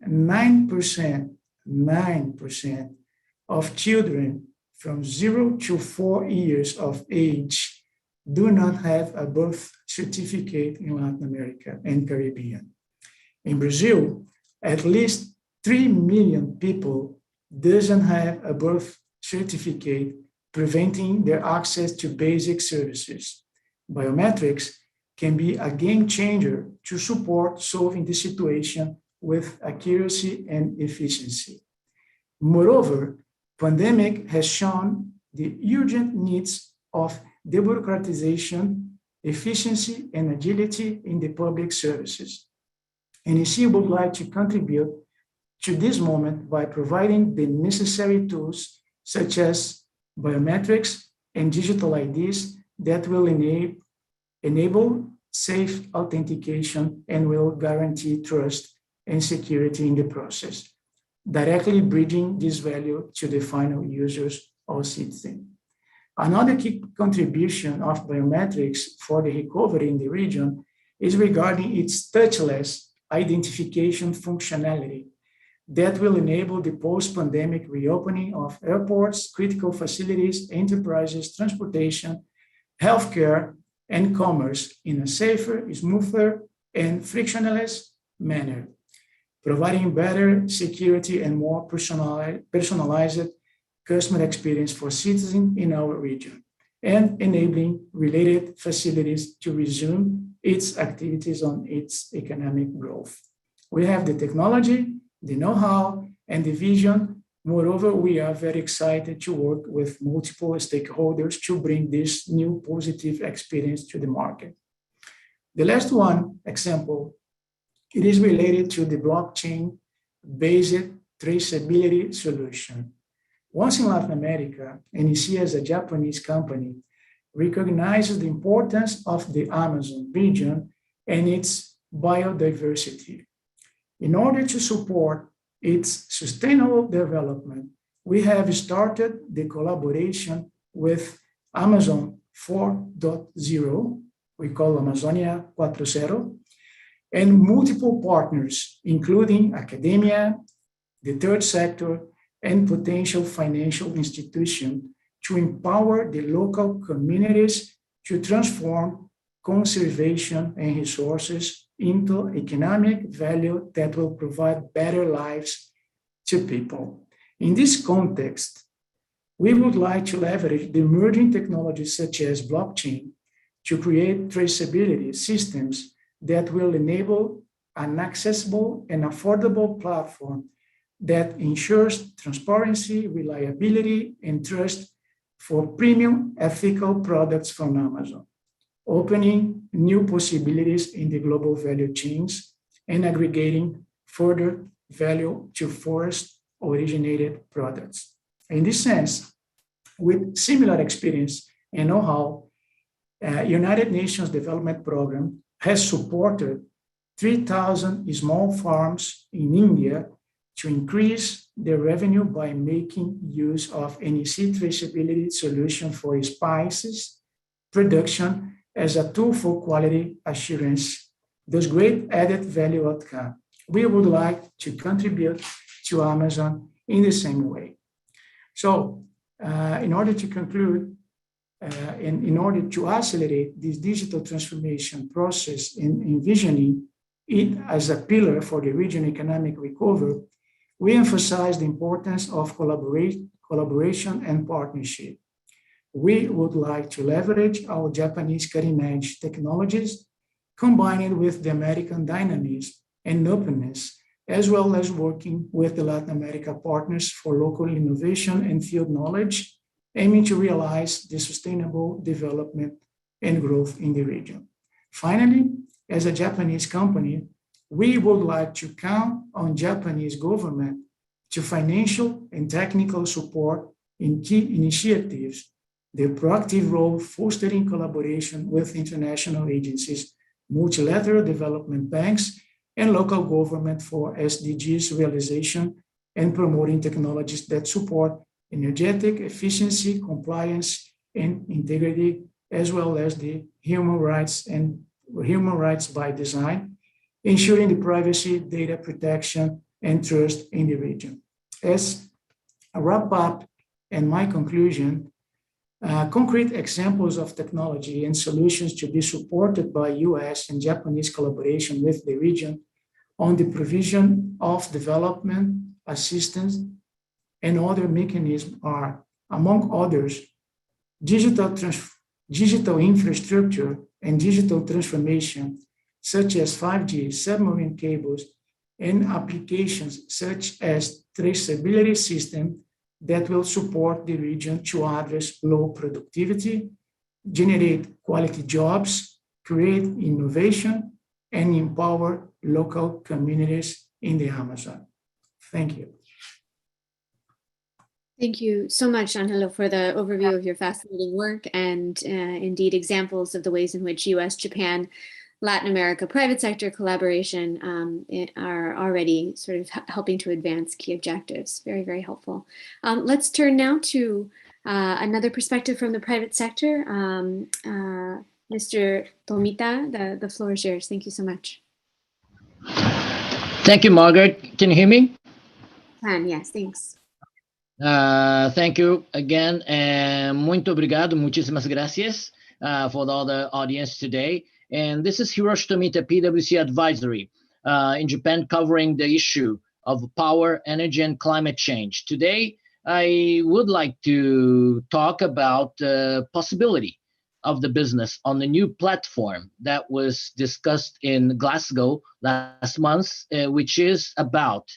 9% of children from 0 to 4 years of age do not have a birth certificate in Latin America and Caribbean. In Brazil, at least 3 million people doesn't have a birth certificate, preventing their access to basic services. Biometrics can be a game changer to support solving the situation with accuracy and efficiency. Moreover, pandemic has shown the urgent needs of debureaucratization, efficiency, and agility in the public services. NEC would like to contribute to this moment by providing the necessary tools such as biometrics and digital IDs that will enable safe authentication and will guarantee trust and security in the process, directly bridging this value to the final users or citizens. Another key contribution of biometrics for the recovery in the region is regarding its touchless identification functionality that will enable the post-pandemic reopening of airports, critical facilities, enterprises, transportation, healthcare, and commerce in a safer, smoother, and frictionless manner, providing better security and more personalized customer experience for citizens in our region, and enabling related facilities to resume its activities on its economic growth. We have the technology, the know-how, and the vision. Moreover, we are very excited to work with multiple stakeholders to bring this new positive experience to the market. The last one example, it is related to the blockchain-based traceability solution. Once in Latin America, NEC as a Japanese company recognizes the importance of the Amazon region and its biodiversity. In order to support its sustainable development, we have started the collaboration with Amazon 4.0, we call Amazonia 4.0, and multiple partners, including academia, the third sector, and potential financial institutions to empower the local communities to transform conservation and resources into economic value that will provide better lives to people. In this context, we would like to leverage the emerging technologies such as blockchain to create traceability systems that will enable an accessible and affordable platform that ensures transparency, reliability, and trust for premium ethical products from Amazon, opening new possibilities in the global value chains and aggregating further value to forest-originated products. In this sense, with similar experience and know-how, United Nations Development Program has supported 3,000 small farms in India to increase their revenue by making use of NEC traceability solution for spices production as a tool for quality assurance. Those great added value outcome. We would like to contribute to Amazon in the same way. So, in order to conclude, and in order to accelerate this digital transformation process in envisioning it as a pillar for the region economic recovery, we emphasize the importance of collaboration and partnership. We would like to leverage our Japanese cutting-edge technologies, combined with the American dynamism and openness, as well as working with the Latin America partners for local innovation and field knowledge, aiming to realize the sustainable development and growth in the region. Finally, as a Japanese company, we would like to count on Japanese government to financial and technical support in key initiatives, their proactive role fostering collaboration with international agencies, multilateral development banks, and local government for SDGs realization and promoting technologies that support energetic efficiency, compliance, and integrity, as well as the human rights and human rights by design, ensuring the privacy, data protection, and trust in the region. As a wrap up and my conclusion, concrete examples of technology and solutions to be supported by US and Japanese collaboration with the region on the provision of development, assistance, and other mechanisms are, among others, digital infrastructure and digital transformation, such as 5G, submarine cables, and applications such as traceability system that will support the region to address low productivity, generate quality jobs, create innovation, and empower local communities in the Amazon. Thank you. Thank you so much, Angelo, for the overview of your fascinating work and indeed examples of the ways in which US, Japan, Latin America private sector collaboration are already sort of helping to advance key objectives. Very, very helpful. Let's turn now to another perspective from the private sector. Mr. Tomita, the floor is yours. Thank you so much. Thank you, Margaret. Can you hear me? Yes, thanks. Thank you again. Muito obrigado, muchísimas gracias for all the audience today. And this is Hiroshi Tomita, PwC Advisory in Japan, covering the issue of power, energy, and climate change. Today, I would like to talk about the possibility of the business on the new platform that was discussed in Glasgow last month, which is about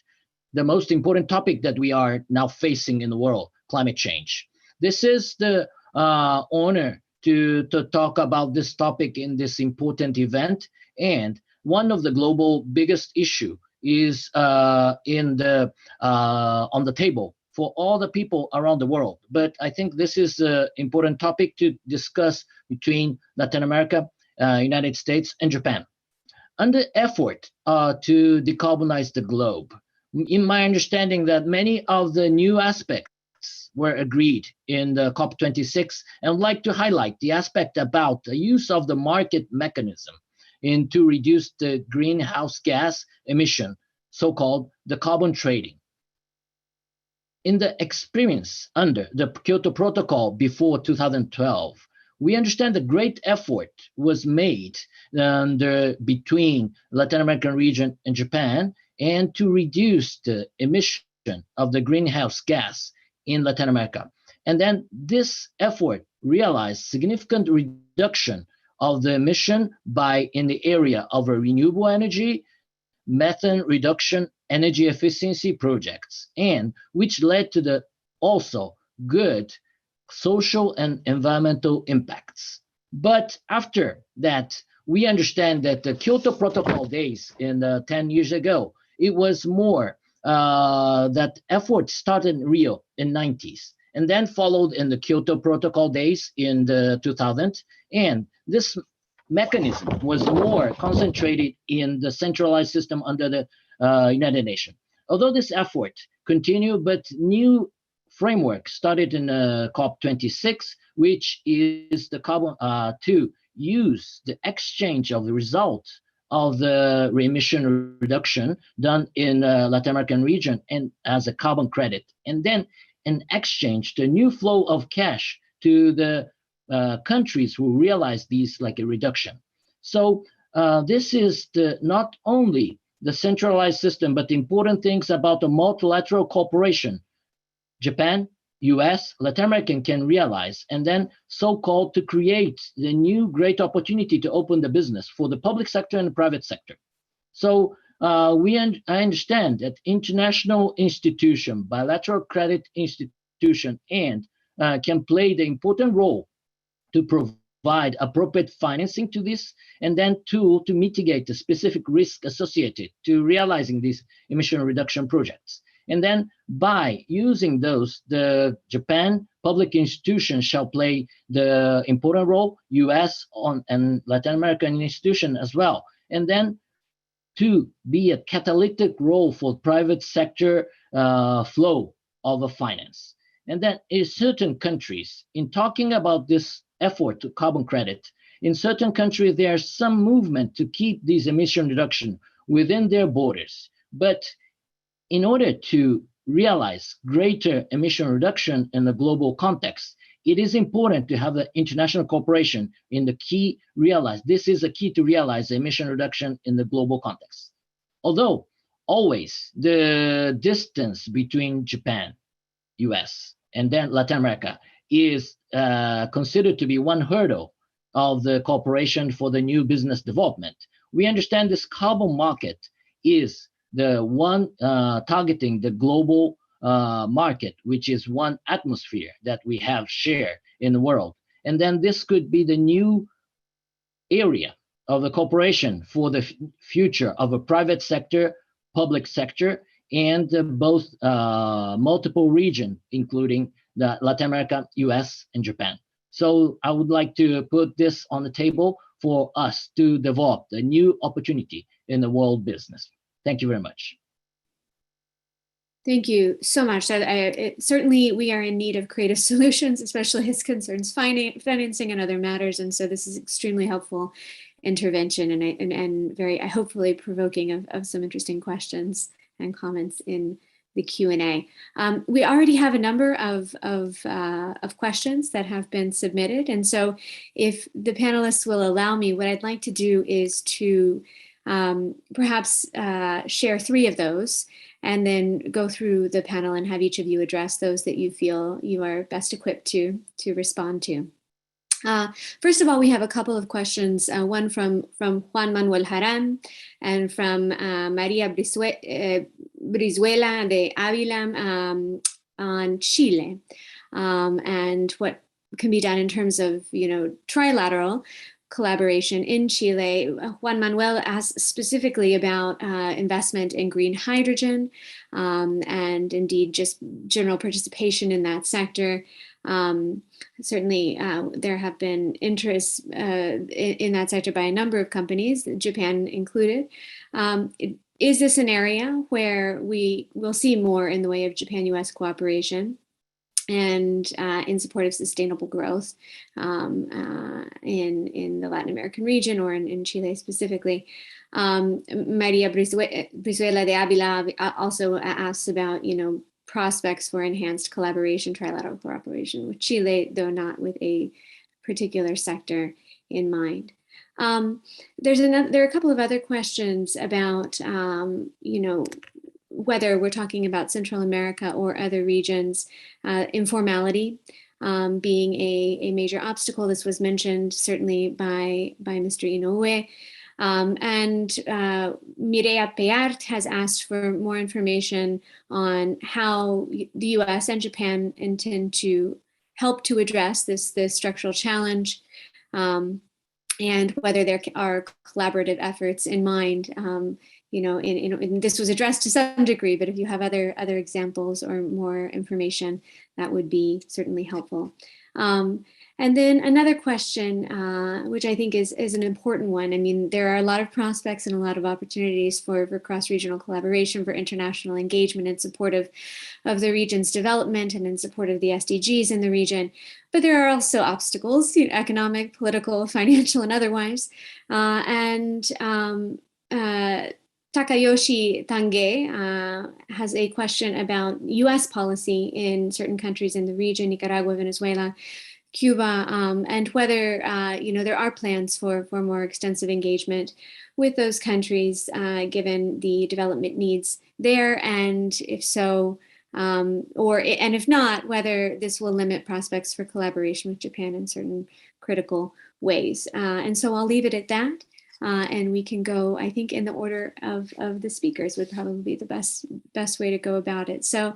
the most important topic that we are now facing in the world, climate change. This is the honor to talk about this topic in this important event. And one of the global biggest issue is on the table for all the people around the world. But I think this is an important topic to discuss between Latin America, United States, and Japan. Under effort to decarbonize the globe, in my understanding that many of the new aspects were agreed in the COP26, and I'd like to highlight the aspect about the use of the market mechanism to reduce the greenhouse gas emission, so-called the carbon trading. In the experience under the Kyoto Protocol before 2012, we understand the great effort was made between Latin American region and Japan, and to reduce the emission of the greenhouse gas in Latin America. And then this effort realized significant reduction of the emission in the area of renewable energy, methane reduction, energy efficiency projects, and which led to the also good social and environmental impacts. But after that, we understand that the Kyoto Protocol days in 10 years ago, it was more that effort started in Rio in 90s, and then followed in the Kyoto Protocol days in the 2000s. And this mechanism was more concentrated in the centralized system under the United Nations. Although this effort continued, but new framework started in COP26, which is the carbon to use the exchange of the result of the emission reduction done in Latin American region and as a carbon credit, and then in exchange the new flow of cash to the countries who realize these like a reduction. So this is not only the centralized system, but the important things about the multilateral cooperation Japan, US, Latin American can realize, and then so-called to create the new great opportunity to open the business for the public sector and the private sector. So I understand that international institution, bilateral credit institution, and can play the important role to provide appropriate financing to this, and then to mitigate the specific risk associated to realizing these emission reduction projects. And then by using those, the Japan public institutions shall play the important role, US and Latin American institution as well. And then to be a catalytic role for private sector flow of finance. And then in certain countries, in talking about this effort to carbon credit, in certain countries, there's some movement to keep these emission reduction within their borders. But in order to realize greater emission reduction in the global context, it is important to have the international cooperation in the key realize. This is a key to realize the emission reduction in the global context. Although always the distance between Japan, US, and then Latin America is considered to be one hurdle of the cooperation for the new business development. We understand this carbon market is the one targeting the global market, which is one atmosphere that we have shared in the world. And then this could be the new area of the cooperation for the future of a private sector, public sector, and both multiple regions, including the Latin America, US, and Japan. So I would like to put this on the table for us to develop the new opportunity in the world business. Thank you very much. Thank you so much. Certainly, we are in need of creative solutions, especially as concerns financing and other matters. And so this is extremely helpful intervention and very hopefully provoking of some interesting questions and comments in the Q&A. We already have a number of questions that have been submitted. And so if the panelists will allow me, what I'd like to do is to perhaps share 3 of those and then go through the panel and have each of you address those that you feel you are best equipped to respond to. First of all, we have a couple of questions, one from Juan Manuel Haram and from Maria Brizuela de Avila on Chile, and what can be done in terms of, trilateral collaboration in Chile. Juan Manuel asked specifically about investment in green hydrogen and indeed just general participation in that sector. Certainly, there have been interests in that sector by a number of companies, Japan included. Is this an area where we will see more in the way of Japan-US cooperation and in support of sustainable growth in the Latin American region or in Chile specifically? Maria Brizuela de Avila also asks about, prospects for enhanced collaboration, trilateral cooperation with Chile, though not with a particular sector in mind. There are a couple of other questions about, whether we're talking about Central America or other regions, informality being a major obstacle. This was mentioned certainly by Mr. Inoue. And Mireya Peart has asked for more information on how the US and Japan intend to help to address this structural challenge, and whether there are collaborative efforts in mind. This was addressed to some degree, but if you have other examples or more information, that would be certainly helpful. And then another question, which I think is an important one. I mean, there are a lot of prospects and a lot of opportunities for cross-regional collaboration, for international engagement in support of the region's development and in support of the SDGs in the region. But there are also obstacles, economic, political, financial, and otherwise. Takayoshi Tange has a question about US policy in certain countries in the region, Nicaragua, Venezuela, Cuba, and whether there are plans for more extensive engagement with those countries given the development needs there, and if so, and if not, whether this will limit prospects for collaboration with Japan in certain critical ways. And so I'll leave it at that, and we can go, I think, in the order of the speakers would probably be the best way to go about it. So,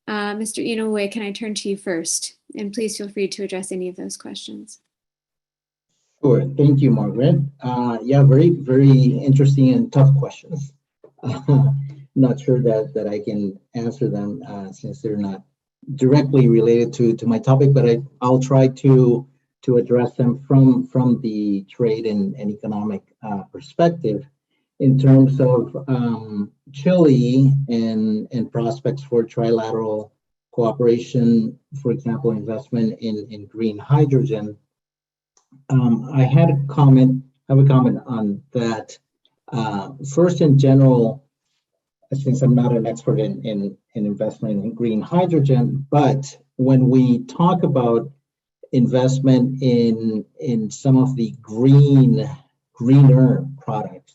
Mr. Inoue, can I turn to you first? And please feel free to address any of those questions. Sure. Thank you, Margaret. Yeah, very, very interesting and tough questions. Not sure that I can answer them since they're not directly related to my topic, but I'll try to address them from the trade and economic perspective. In terms of Chile and prospects for trilateral cooperation, for example, investment in green hydrogen, I have a comment on that. First, in general, since I'm not an expert in investment in green hydrogen, but when we talk about investment in some of the greener products,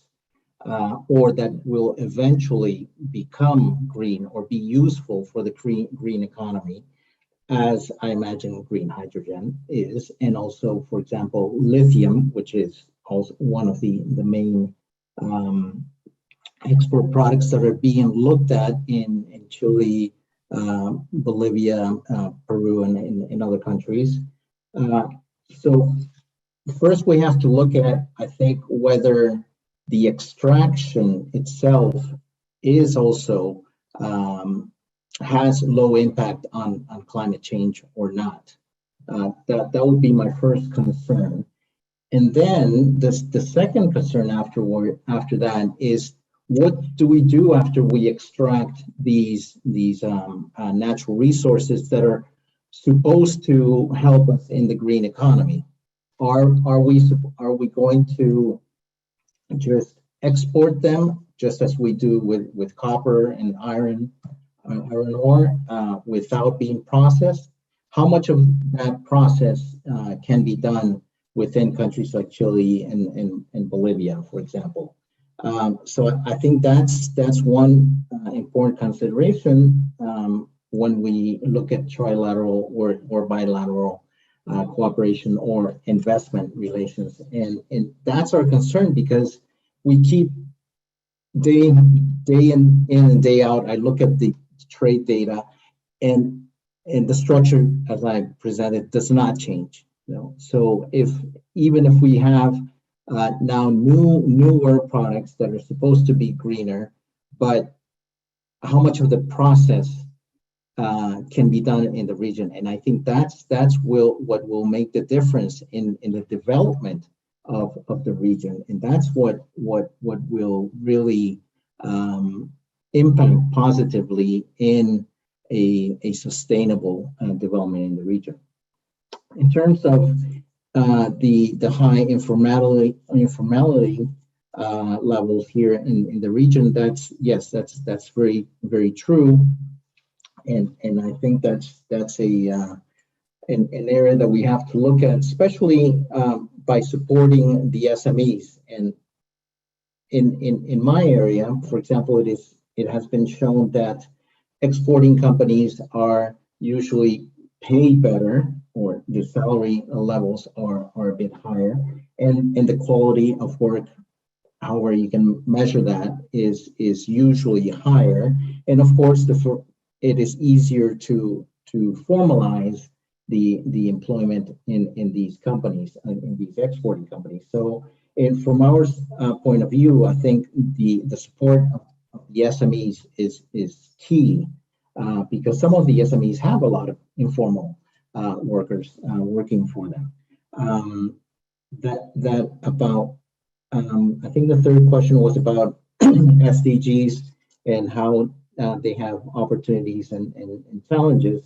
or that will eventually become green or be useful for the green economy, as I imagine green hydrogen is, and also, for example, lithium, which is also one of the main export products that are being looked at in Chile, Bolivia, Peru, and in other countries. So first we have to look at, I think, whether the extraction itself is also has low impact on climate change or not. That would be my first concern. And then the second concern after that is, what do we do after we extract these natural resources that are supposed to help us in the green economy? Are we going to just export them, just as we do with copper and iron, iron ore without being processed. How much of that process can be done within countries like Chile and Bolivia, for example? So I think that's one important consideration when we look at trilateral or bilateral cooperation or investment relations. And that's our concern, because we keep day in and day out, I look at the trade data, and the structure, as I presented, does not change. So even if we have now newer products that are supposed to be greener, but how much of the process can be done in the region? And I think that's what will make the difference in the development of the region, and that's what will really impact positively in a sustainable development in the region. In terms of the high informality levels here in the region, that's very, very true, and I think that's an area that we have to look at, especially by supporting the SMEs. And in my area, for example, it has been shown that exporting companies are usually paid better, or the salary levels are a bit higher, and the quality of work, however you can measure that, is usually higher. And of course, it is easier to formalize the employment in these companies, in these exporting companies. So, and from our point of view, I think the support of the SMEs is key, because some of the SMEs have a lot of informal workers working for them. I think the third question was about SDGs and how they have opportunities and challenges.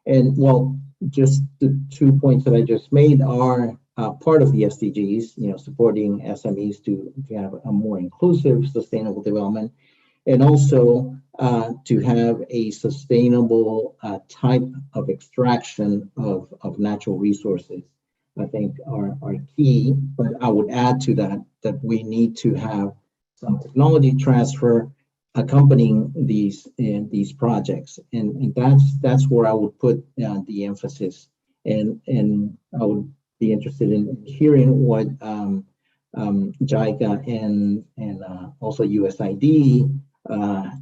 And well, just the 2 points that I just made are part of the SDGs, supporting SMEs to have a more inclusive, sustainable development, and also to have a sustainable type of extraction of natural resources, I think are key. But I would add to that we need to have some technology transfer accompanying these projects, and that's where I would put the emphasis, and I would be interested in hearing what JICA and also USAID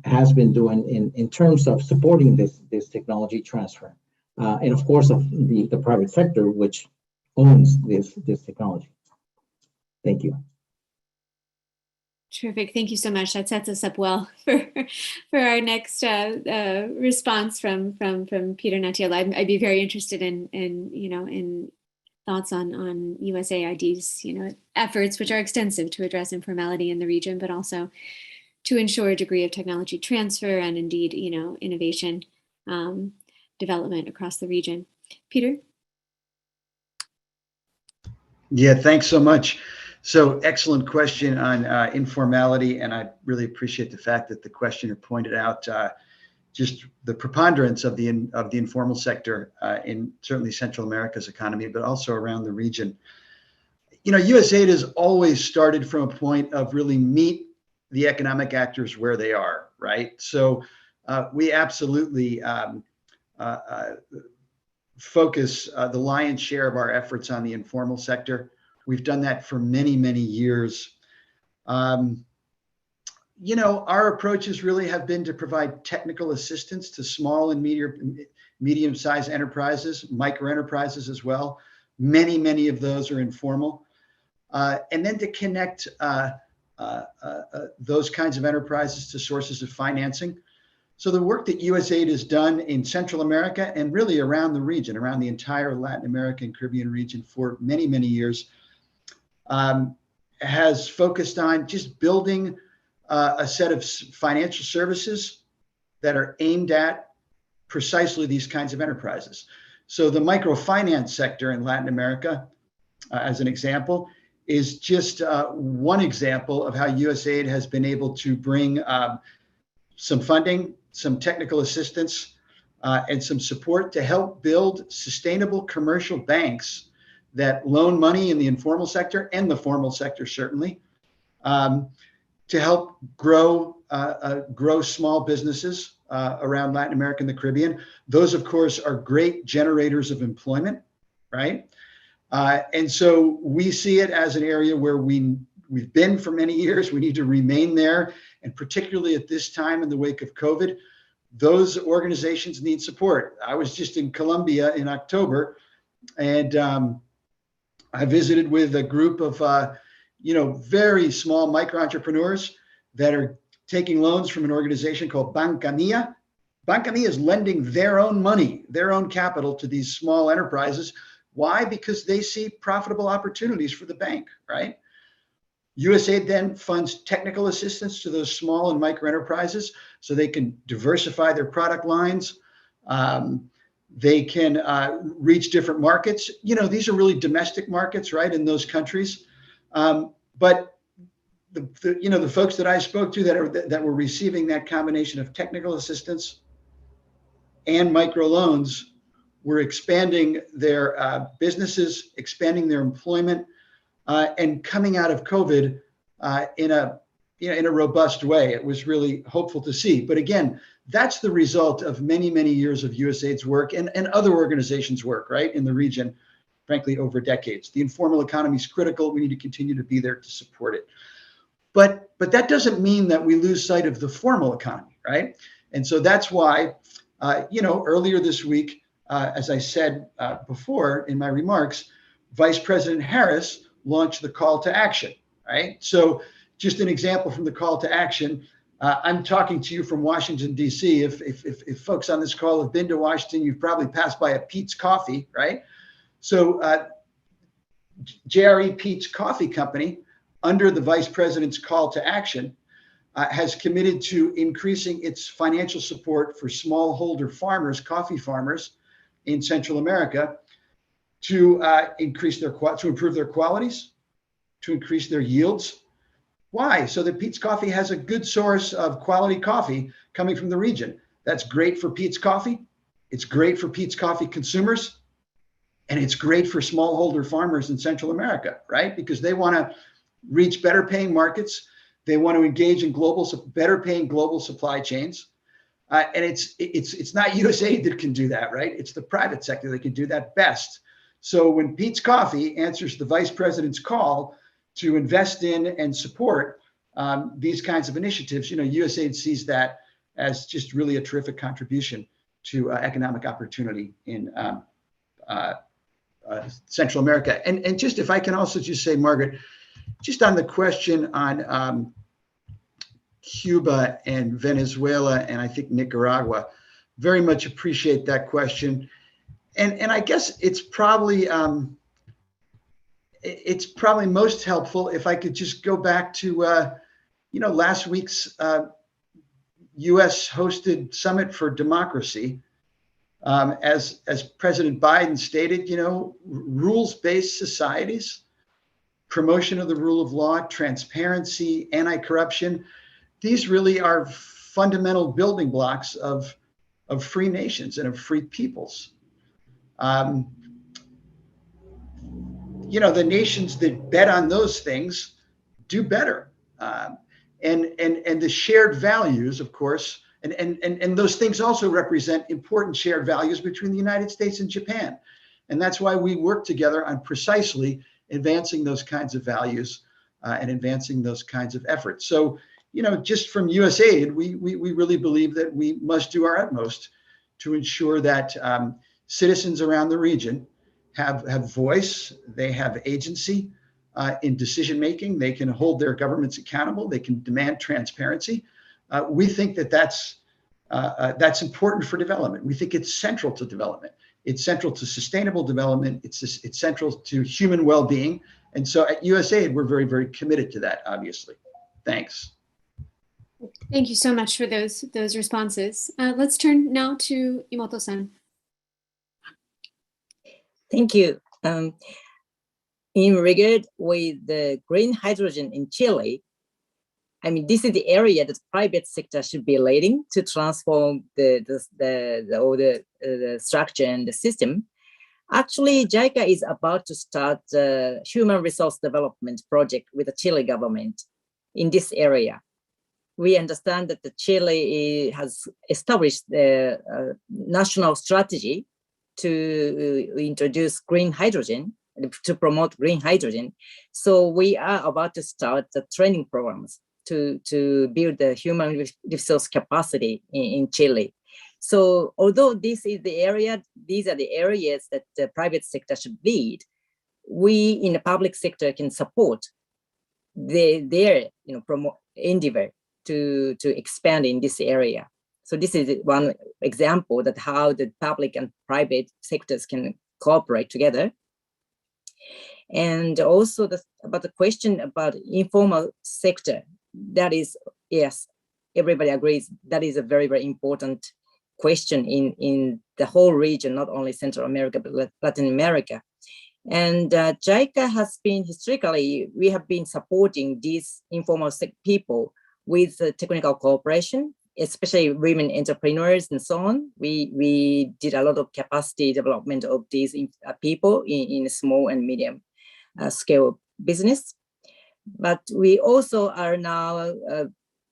has been doing in terms of supporting this technology transfer, and of course of the private sector, which owns this technology. Thank you. Terrific. Thank you so much. That sets us up well for our next response from Peter Natiola. I'd be very interested in thoughts on USAID's efforts, which are extensive to address informality in the region, but also to ensure a degree of technology transfer and indeed innovation development across the region. Peter? Yeah, thanks so much. So excellent question on informality, and I really appreciate the fact that the questioner pointed out just the preponderance of the informal sector in certainly Central America's economy, but also around the region. USAID has always started from a point of really meet the economic actors where they are, right? So we absolutely focus the lion's share of our efforts on the informal sector. We've done that for many, many years. Our approaches really have been to provide technical assistance to small and medium-sized enterprises, micro enterprises as well. Many of those are informal. And then to connect those kinds of enterprises to sources of financing. So the work that USAID has done in Central America and really around the region, around the entire Latin American and Caribbean region for many, many years, has focused on just building a set of financial services that are aimed at precisely these kinds of enterprises. So the microfinance sector in Latin America, as an example, is just one example of how USAID has been able to bring some funding some technical assistance and some support to help build sustainable commercial banks that loan money in the informal sector and the formal sector, certainly, to help grow small businesses around Latin America and the Caribbean. Those, of course, are great generators of employment, right? And so we see it as an area where we've been for many years. We need to remain there. And particularly at this time in the wake of COVID, those organizations need support. I was just in Colombia in October, and I visited with a group of very small micro entrepreneurs that are taking loans from an organization called Banca Mia. Banca Mia is lending their own money, their own capital to these small enterprises. Why? Because they see profitable opportunities for the bank, right? USAID then funds technical assistance to those small and micro enterprises so they can diversify their product lines. They can reach different markets. These are really domestic markets, right, in those countries. But the folks that I spoke to that were receiving that combination of technical assistance and microloans were expanding their businesses, expanding their employment, and coming out of COVID in a robust way. It was really hopeful to see. But again, that's the result of many, many years of USAID's work and other organizations' work, right, in the region, frankly, over decades. The informal economy is critical. We need to continue to be there to support it. But that doesn't mean that we lose sight of the formal economy, right? And so that's why, earlier this week, as I said before in my remarks, Vice President Harris launched the call to action, right? So just an example from the call to action, I'm talking to you from Washington, D.C. If folks on this call have been to Washington, you've probably passed by a Pete's Coffee, right? So JRE Pete's Coffee Company, under the Vice President's call to action, has committed to increasing its financial support for smallholder farmers, coffee farmers in Central America, to improve their qualities, to increase their yields. Why? So that Pete's Coffee has a good source of quality coffee coming from the region. That's great for Pete's Coffee. It's great for Pete's Coffee consumers. And it's great for smallholder farmers in Central America, right? Because they want to reach better paying markets. They want to engage in better paying global supply chains. And it's not USAID that can do that, right? It's the private sector that can do that best. So when Pete's Coffee answers the Vice President's call to invest in and support these kinds of initiatives, USAID sees that as just really a terrific contribution to economic opportunity in Central America. And just if I can also just say, Margaret, just on the question on Cuba and Venezuela and I think Nicaragua, very much appreciate that question. And I guess it's probably most helpful if I could just go back to last week's U.S. hosted Summit for Democracy. As President Biden stated, rules-based societies, promotion of the rule of law, transparency, anti-corruption, these really are fundamental building blocks of free nations and of free peoples. The nations that bet on those things do better. And the shared values, of course, and those things also represent important shared values between the United States and Japan. And that's why we work together on precisely advancing those kinds of values and advancing those kinds of efforts. So, just from USAID, we really believe that we must do our utmost to ensure that citizens around the region have voice, they have agency in decision making, they can hold their governments accountable, they can demand transparency. We think that's important for development. We think it's central to development. It's central to sustainable development. It's central to human well-being. And so at USAID, we're very, very committed to that, obviously. Thanks. Thank you so much for those responses. Let's turn now to Imoto-san. Thank you. In regard with the green hydrogen in Chile, I mean, this is the area that private sector should be leading to transform the structure and the system. Actually, JICA is about to start a human resource development project with the Chile government in this area. We understand that the Chile has established the national strategy to introduce green hydrogen, to promote green hydrogen. So we are about to start the training programs to build the human resource capacity in Chile. So although these are the areas that the private sector should lead, we in the public sector can support their endeavor to expand in this area. So this is one example that how the public and private sectors can cooperate together. And also about the question about informal sector, that is, yes, everybody agrees that is a very, very important question in the whole region, not only Central America, but Latin America. And JICA has been historically, we have been supporting these informal people with technical cooperation, especially women entrepreneurs and so on. We did a lot of capacity development of these people in small and medium scale business. But we also are now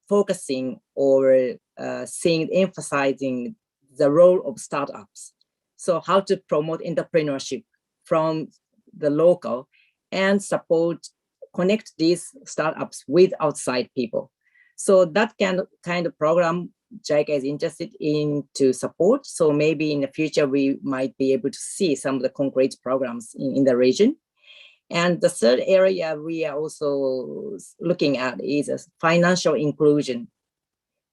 focusing or emphasizing the role of startups. So how to promote entrepreneurship from the local and connect these startups with outside people. So that kind of program JICA is interested in to support. So maybe in the future, we might be able to see some of the concrete programs in the region. And the third area we are also looking at is financial inclusion.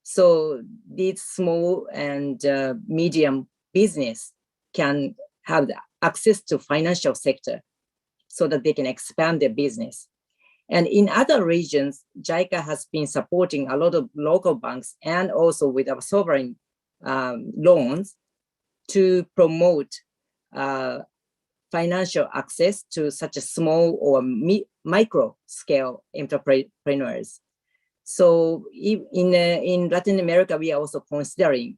So these small and medium business can have access to financial sector so that they can expand their business. And in other regions, JICA has been supporting a lot of local banks and also with our sovereign loans to promote financial access to such a small or micro scale entrepreneurs. So in Latin America, we are also considering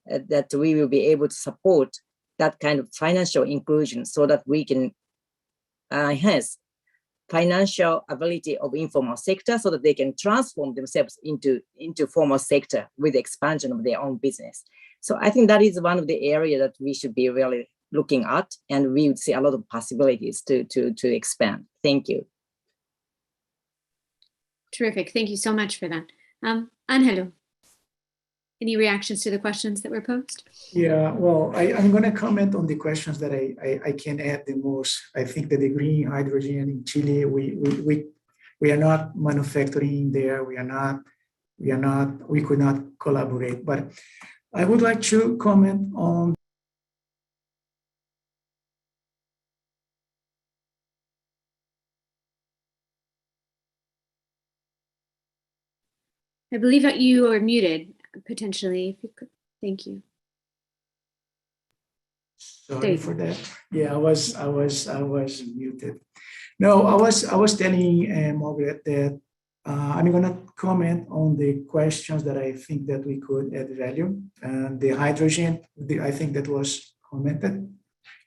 that we will be able to support that kind of financial inclusion so that we can enhance financial ability of informal sector so that they can transform themselves into formal sector with the expansion of their own business. So I think that is one of the areas that we should be really looking at, and we would see a lot of possibilities to expand. Thank you. Terrific. Thank you so much for that. Angelo, any reactions to the questions that were posed? Yeah, well, I'm going to comment on the questions that I can add the most. I think that the green hydrogen in Chile, we are not manufacturing there. We could not collaborate. But I would like to comment on I believe that you are muted, potentially. If you could. Thank you. Sorry for that. Yeah, I was muted. No, I was telling Margaret that I'm going to comment on the questions that I think that we could add value. And the hydrogen, I think that was commented.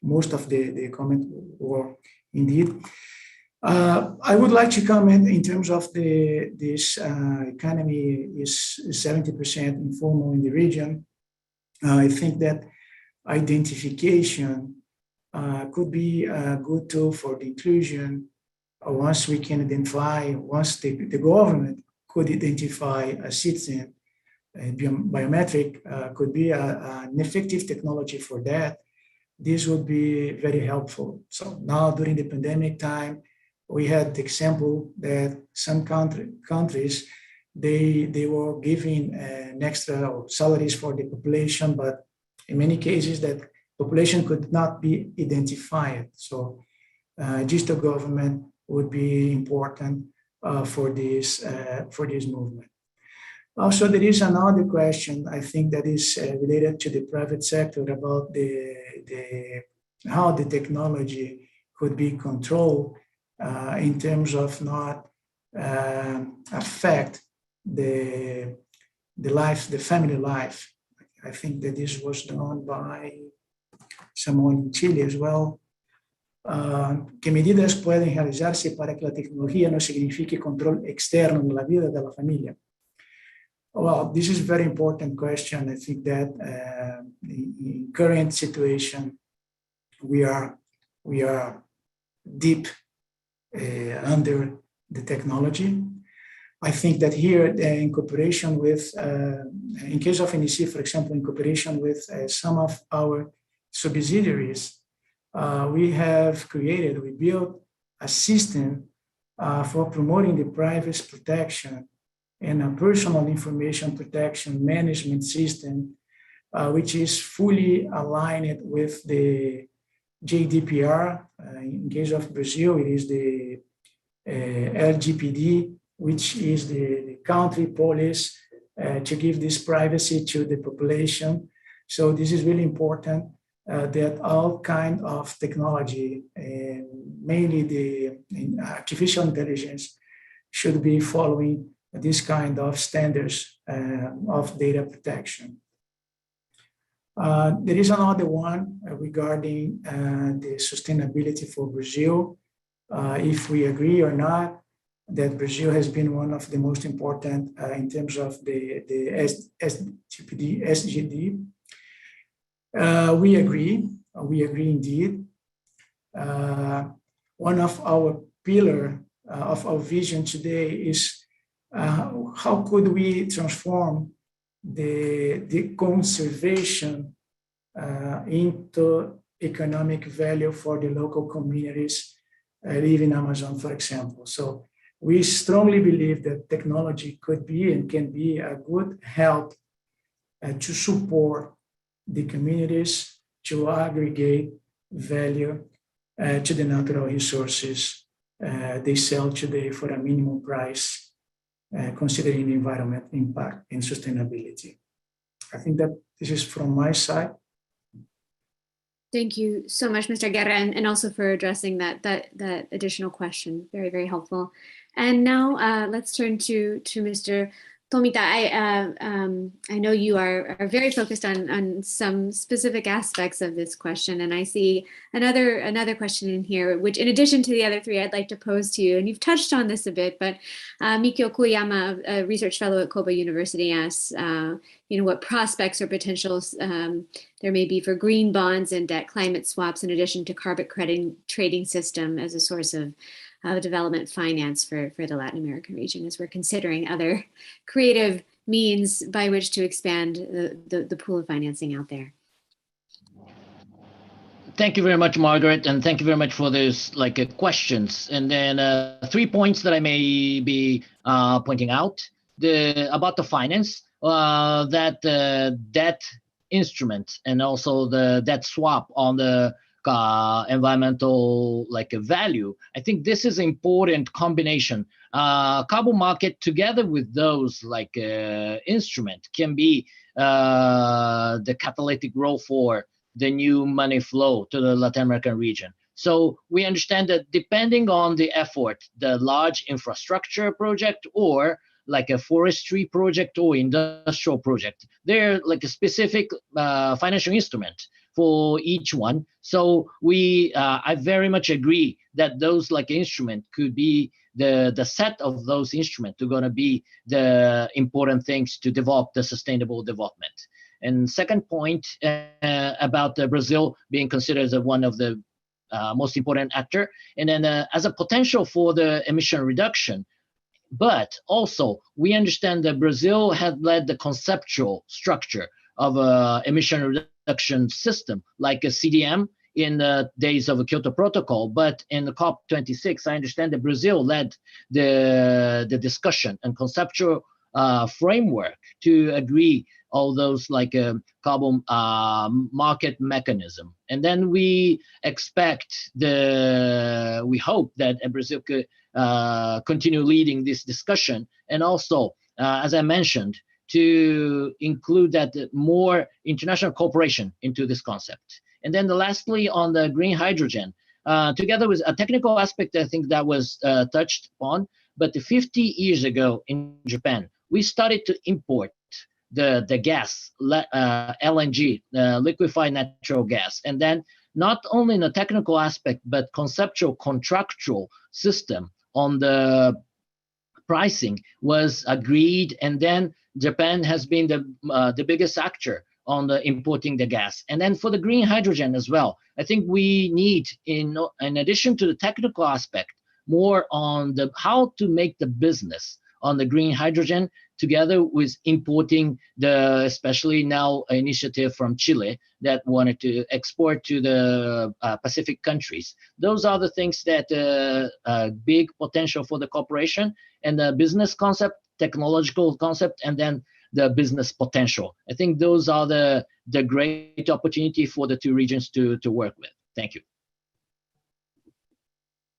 Most of the comment were indeed. I would like to comment in terms of this economy is 70% informal in the region. I think that identification could be a good tool for the inclusion. Once we can identify, once the government could identify a citizen, biometric could be an effective technology for that. This would be very helpful. So now during the pandemic time, we had the example that some countries, they were giving an extra salaries for the population, but in many cases that population could not be identified. So digital government would be important for this movement. Also, there is another question I think that is related to the private sector about how the technology could be controlled in terms of not affect the life, the family life. I think that this was done by someone in Chile as well. ¿Qué medidas pueden realizarse para que la tecnología no signifique control externo en la vida de la familia? Well, this is a very important question. I think that in current situation, we are deep under the technology. I think that here, in cooperation with, in case of NEC, for example, in cooperation with some of our subsidiaries, we built a system for promoting the privacy protection and a personal information protection management system, which is fully aligned with the GDPR. In case of Brazil, it is the LGPD, which is the country policy to give this privacy to the population. So this is really important that all kind of technology, mainly the artificial intelligence, should be following this kind of standards of data protection. There is another one regarding the sustainability for Brazil. If we agree or not, that Brazil has been one of the most important in terms of the SDG. We agree indeed. One of our pillar of our vision today is how could we transform the conservation into economic value for the local communities live in Amazon, for example. So we strongly believe that technology could be and can be a good help to support the communities to aggregate value to the natural resources they sell today for a minimum price, considering the environment impact and sustainability. I think that this is from my side. Thank you so much, Mr. Guerra, and also for addressing that additional question. Very, very helpful. And now let's turn to Mr. Tomita. I know you are very focused on some specific aspects of this question, and I see another question in here, which, in addition to the other three, I'd like to pose to you. And you've touched on this a bit, but Mikio Koyama, a research fellow at Kobe University, asks, what prospects or potentials there may be for green bonds and debt climate swaps, in addition to carbon credit trading system as a source of development finance for the Latin American region, as we're considering other creative means by which to expand the pool of financing out there. Thank you very much, Margaret, and thank you very much for those questions. And then 3 points that I may be pointing out about the finance, that debt instrument and also the debt swap on the environmental value. I think this is an important combination. Carbon market together with those instrument can be the catalytic role for the new money flow to the Latin American region. So we understand that depending on the effort, the large infrastructure project or a forestry project or industrial project, they're a specific financial instrument for each one. So I very much agree that those instrument could be the set of those instruments are going to be the important things to develop the sustainable development. And second point about Brazil being considered as one of the most important actor, and then as a potential for the emission reduction. But also we understand that Brazil had led the conceptual structure of emission reduction system like a CDM in the days of the Kyoto Protocol. But in the COP26, I understand that Brazil led the discussion and conceptual framework to agree all those carbon market mechanism. And then we hope that Brazil could continue leading this discussion. And also, as I mentioned, to include that more international cooperation into this concept. And then lastly, on the green hydrogen, together with a technical aspect, I think that was touched on, but 50 years ago in Japan, we started to import the gas, LNG, liquefied natural gas. And then not only in the technical aspect, but conceptual, contractual system on the pricing was agreed. And then Japan has been the biggest actor on the importing the gas. And then for the green hydrogen as well, I think we need, in addition to the technical aspect, more on the how to make the business on the green hydrogen together with importing the, especially now initiative from Chile that wanted to export to the Pacific countries. Those are the things that big potential for the cooperation and the business concept, technological concept, and then the business potential. I think those are the great opportunity for the two regions to work with. Thank you.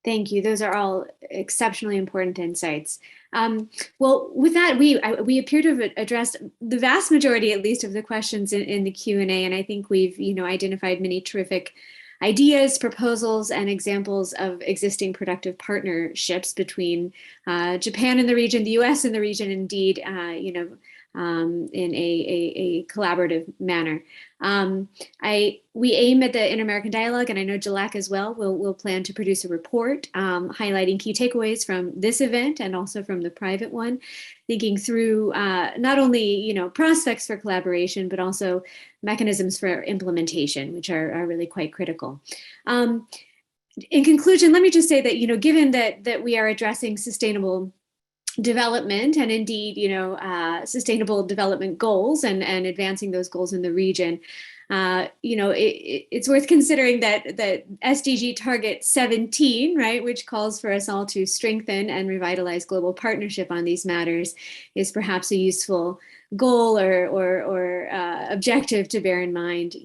Thank you. Those are all exceptionally important insights. Well, with that, we appear to have addressed the vast majority, at least, of the questions in the Q&A, and I think we've identified many terrific ideas, proposals, and examples of existing productive partnerships between Japan and the region, the U.S. and the region, indeed, in a collaborative manner. We aim at the Inter-American Dialogue, and I know JILAC as well will plan to produce a report highlighting key takeaways from this event and also from the private one, thinking through not only prospects for collaboration, but also mechanisms for implementation, which are really quite critical. In conclusion, let me just say that given that we are addressing sustainable development and indeed, sustainable development goals and advancing those goals in the region, it's worth considering that SDG target 17, right, which calls for us all to strengthen and revitalize global partnership on these matters, is perhaps a useful goal or objective to bear in mind,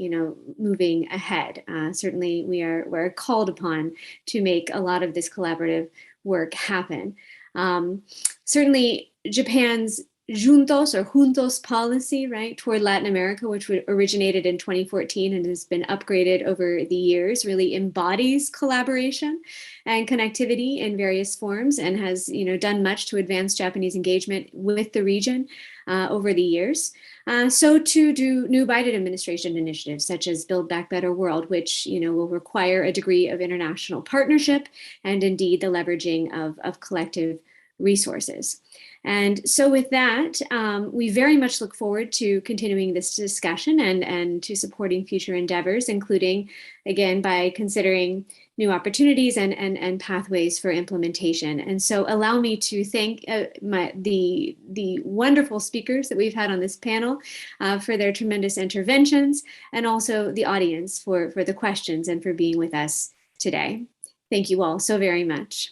moving ahead. Certainly, we're called upon to make a lot of this collaborative work happen. Certainly, Japan's juntos policy, right, toward Latin America, which originated in 2014 and has been upgraded over the years, really embodies collaboration and connectivity in various forms and has, done much to advance Japanese engagement with the region over the years. So too do new Biden administration initiatives, such as Build Back Better World, which will require a degree of international partnership and indeed the leveraging of collective resources. And so with that, we very much look forward to continuing this discussion and to supporting future endeavors, including, again, by considering new opportunities and pathways for implementation. And so allow me to thank the wonderful speakers that we've had on this panel for their tremendous interventions, and also the audience for the questions and for being with us today. Thank you all so very much.